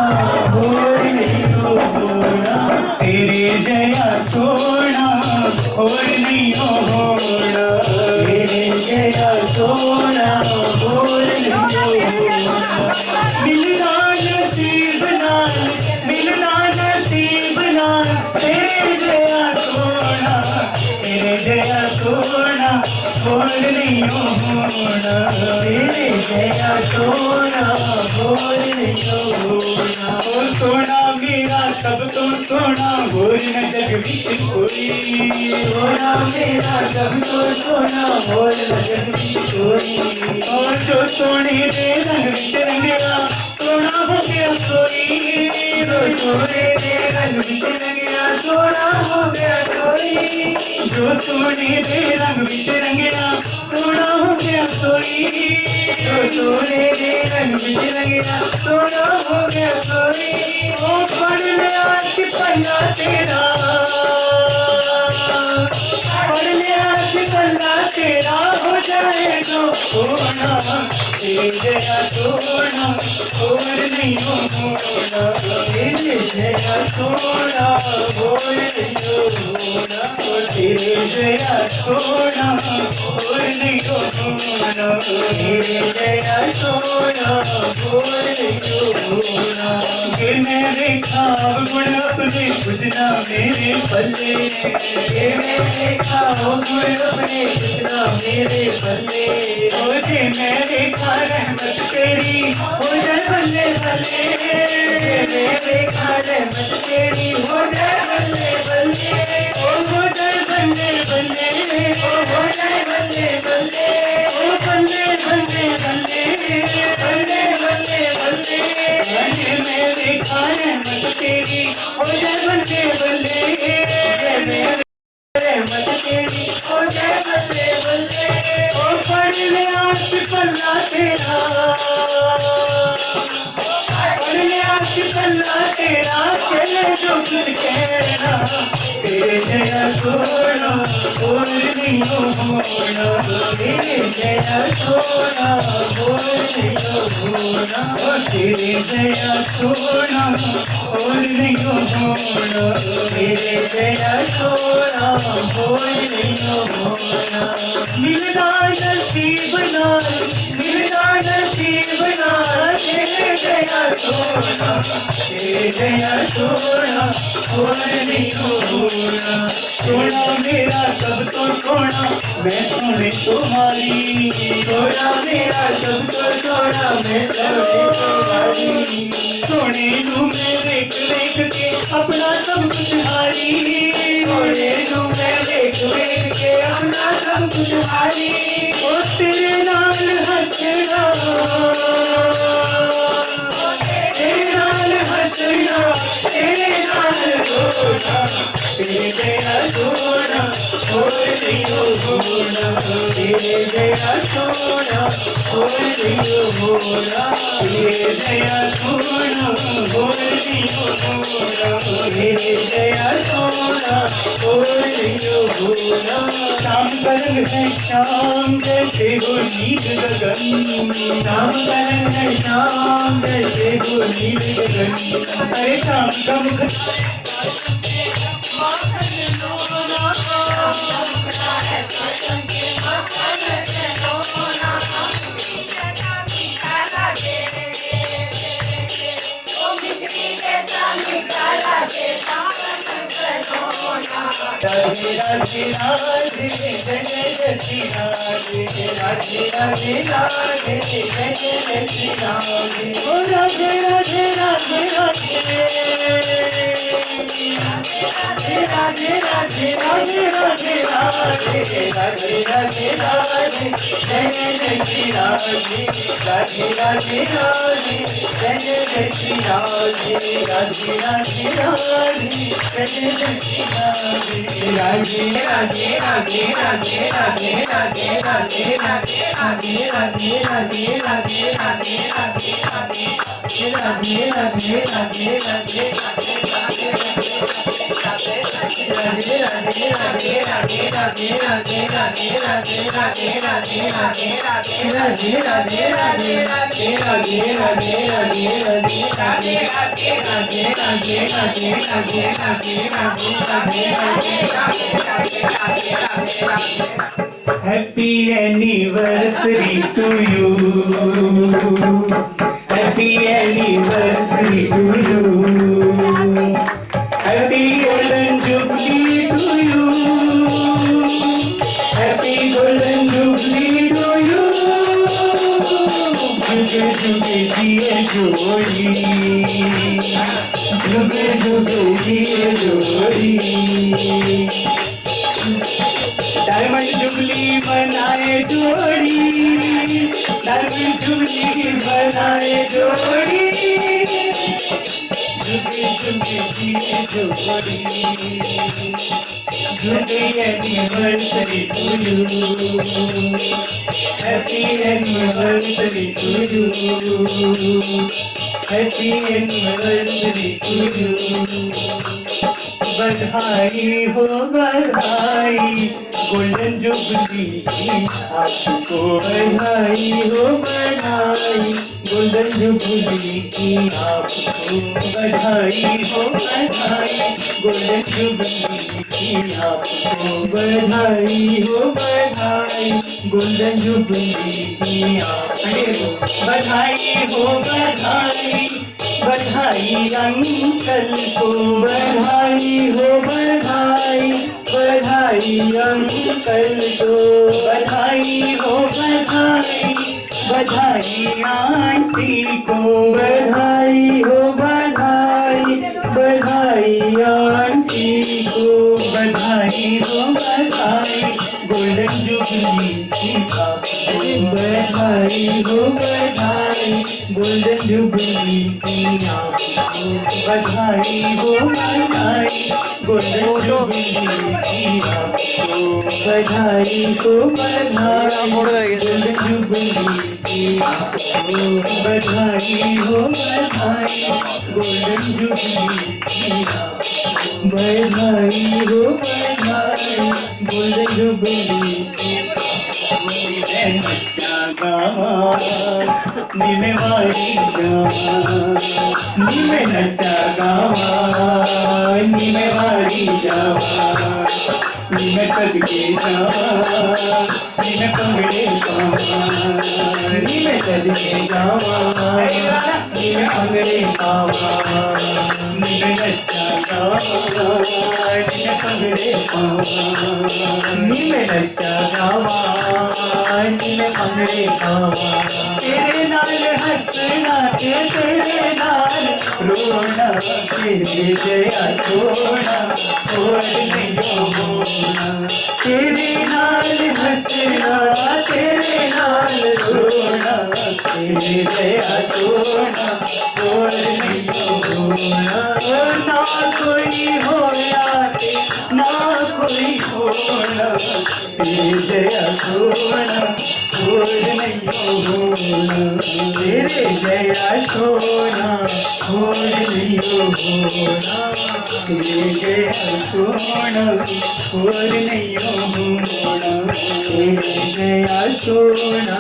और नहीं होना तेरे जया सोना और नहीं होना तेरे जया सोना और नहीं होना मिलना नसीब नाल मिलना नसीब नाल तेरे जया सोना तेरे जया सोना और नहीं होना तेरे जया सोना और नहीं होना ओ सोना मेरा सब तो सोना और न जग विच कोई सोना मेरा सब तो सोना और न जग की कोई और जो सोने दे रंग विच रंगया सोना हो गया कोई जो सोने दे रंग विच रंगिया सोना हो गया कोई जो सोने दे रंग विच रंगया सोना हो गया कोई जो सोने दे रंग विच रंगिया सोना हो गया कोई ओ पढ़ लिया कि पन्ना तेरा पढ़ लिया कि पन्ना तेरा हो जाए तो सोना तेरे जया सोना और नहीं होना तेरे जया सोना और नहीं होना तेरे जया सोना और नहीं होना तेरे जया सोना और नहीं होना कि मेरे खाब गुण अपने कुछ ना मेरे पल्ले ये मैंने खाओ गुण अपने कितना मेरे बल्ले ओ जे मेरे खा रहमत तेरी हो जाए बल्ले बल्ले मेरे खाने मत तेरी हो जाए बल्ले बल्ले ओ हो जाए बल्ले बल्ले ओ हो जाए बल्ले बल्ले ओ बल्ले बल्ले बल्ले बल्ले बल्ले बल्ले अरे मेरे खा रहमत तेरी हो जाए बल्ले बल्ले मेरे मत तेरी हो जाए बल्ले बल्ले ओ पढ़ ले आज पल्ला तेरा पढ़ ले आज पल्ला तेरा चले जो कुछ कहना तेरे जया सोना और नहीं होना तेरे जया सोना बोल नहीं होना ओ तेरे जया सोना और नहीं होना तेरे जया सोना बोल नहीं होना मिलना नसीब नाल मिलना सोना तेरे जया सोना और नहीं होना सोना मेरा सब तो सोना मैं सोने तुम्हारी सोना मेरा सब तो सोना मैं सोने तुम्हारी सोने नू मैं देख देख के अपना सब कुछ हारी सोने नू मैं देख देख के अपना सब कुछ हारी ओ तेरे नाल हंसना तेरे नाल हंसना तेरे नाल रोना तेरे जया सोना और नहीं होना तेरे जया सोना और नहीं होना तेरे जया सोना और नहीं होना तेरे जया सोना और नहीं होना शाम का रंग है शाम जैसे वो नील गगन शाम का रंग है शाम जैसे वो नील गगन अरे शाम का मुख राधे राधे राधे जय जय श्री राधे राधे राधे राधे जय जय श्री राधे ओ राधे राधे राधे राधे राधे राधे राधे राधे राधे राधे राधे राधे जय जय श्री राधे राधे राधे राधे जय जय श्री राधे राधे राधे राधे जय जय Shri Radhe Radhe Radhe Radhe Radhe Radhe Radhe Radhe Radhe Radhe Radhe Radhe Radhe Radhe Radhe Radhe Radhe Radhe Happy anniversary to you. Happy anniversary to you. Happy golden jubilee to you. Happy golden jubilee to you. जुगे जुगे जिए जोड़ी जुगे जुगे जिए जोड़ी डायमंड जुबली बनाए जोड़ी डायमंड जुबली बनाए जोड़ी जुगे जुगे जिए जोड़ी जुगे anniversary to you happy anniversary to you happy anniversary to you बधाई हो बधाई गोल्डन जुबली आपको बधाई हो बधाई गोल्डन जुबली की आपको बधाई हो बधाई गोल्डन जुबली की आपको बधाई हो बधाई गोल्डन जुबली की आपको बधाई हो बधाई बधाई अंकल को बधाई हो बधाई बधाई अंकल को बधाई हो बधाई बधाई आंटी को बधाई हो बधाई बधाई आंटी को बधाई हो बधाई गोल्डन जुबली की आपको बधाई हो बधाई गोल्डन जुबली की आपको बधाई हो बधाई गोल्डन जुबली की आपको बधाई हो बधाई गोल्डन जुबली की आपको बधाई हो बधाई गोल्डन जुबली की आपको बधाई हो बधाई गोल्डन जुबली की गावा नीले वाली जावा नीले नचा गावा नीले वाली जावा नी मैं सदके जावा नी मैं पंगड़े पावा नी मैं सदके जावा नी मैं पंगड़े पावा नी मैं नच्चा गावा नी मैं पंगड़े पावा नी मैं नच्चा गावा नी मैं पंगड़े पावा तेरे नाल हंसना ते तेरे नाल रोना तेरे जया सोना और नहीं होना तेरे नाल हंसना तेरे नाल रोना तेरे जया सोना और नहीं होना ना कोई होया ते ना कोई होना तेरे जया सोना और नहीं होना तेरे जया सोना और नहीं होना तेरे जया सोना और नहीं होना तेरे जया सोना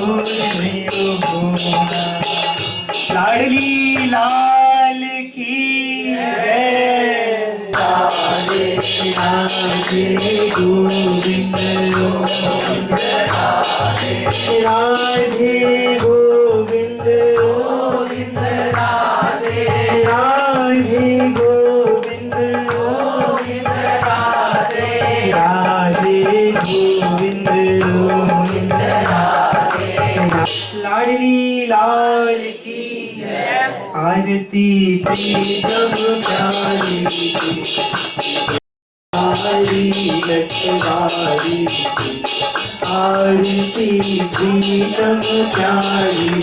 और नहीं होना लाडली लाल की जय राधे राधे गोविंद राधे गोविंद गोविंद राधे राधे गोविंद गोविंद राधे राधे गोविंद गोविंद राधे लाडली लाल की जय आरती प्रीतम प्यारी हरी लक्ष्मी आरती प्रीतम प्यारी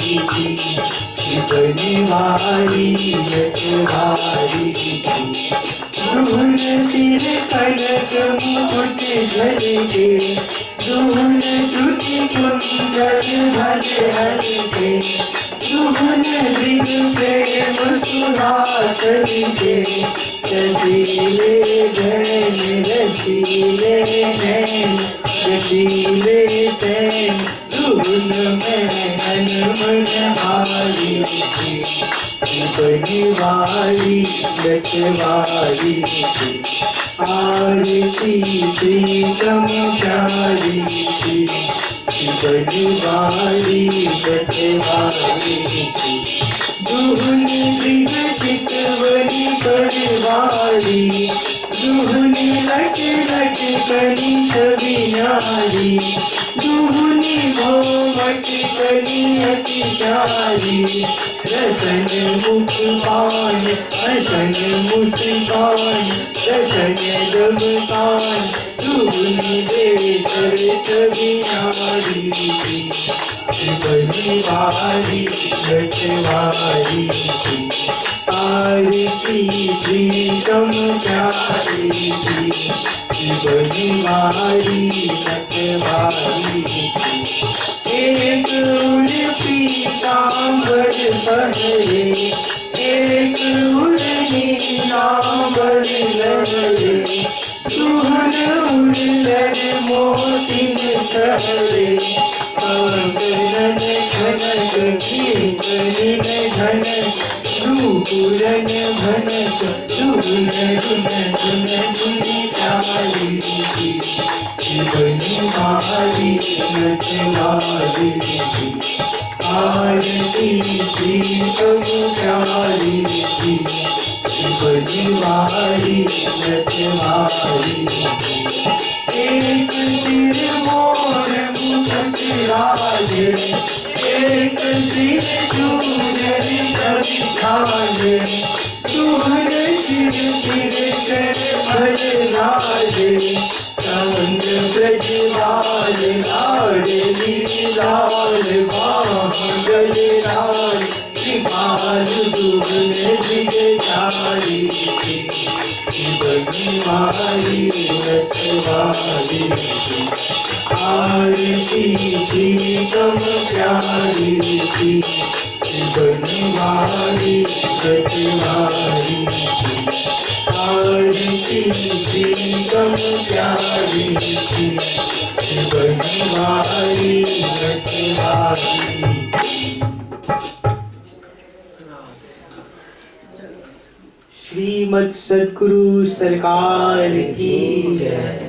बनिवारी लक्ष्मी धूल सिर कनक मुकुट झलके धूल चुटी कुंडल भले हलके धूल दिन प्रेम सुधा चलके रसीले नैन रसीले नैन रसीले तैन धूल में मन हारी बनिवारी लचवारी आरती प्रीतम प्यारी बनिवारी लचवारी दुहनी विकसित बनी परिवारी दुहनी लट लट करी छवि नारी दुहनी भोमट करी अति चारी रसन मुख पान हसन मुस्कान रसन दमकान दुहनी बेसर छवि नारी बनिवारी लचवारी आरती प्रीतम प्यारी बनिवारी लचवारी एक उर पीतांबर पहरे एक उर नीलांबर लहरे दुहन उड़र मोतिन सहरे कंगन खनक कीर्तन घनक रूपुरन भनक दुन दुन दुन दुनि प्यारी बनिवारी लचवारी आरती प्रीतम प्यारी बनिवारी लचवारी एक सिर मोर मुकुट राजे एक सिर चूनरी छवि छाजे तुहर सिर सिर कर भल राजे संग ब्रजवाल लाडली लाल बाहुबल लाल कृपाल दुगन दिग चारी बनिवारी लचवारी आरती प्रीतम प्यारी बनिवारी लचवारी आरती प्रीतम प्यारी बनिवारी लचवारी। श्री श्रीमद सद्गुरु सरकार की जय।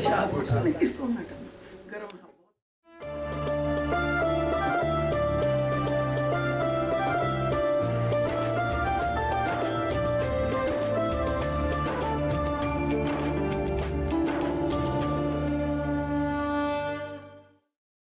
इसको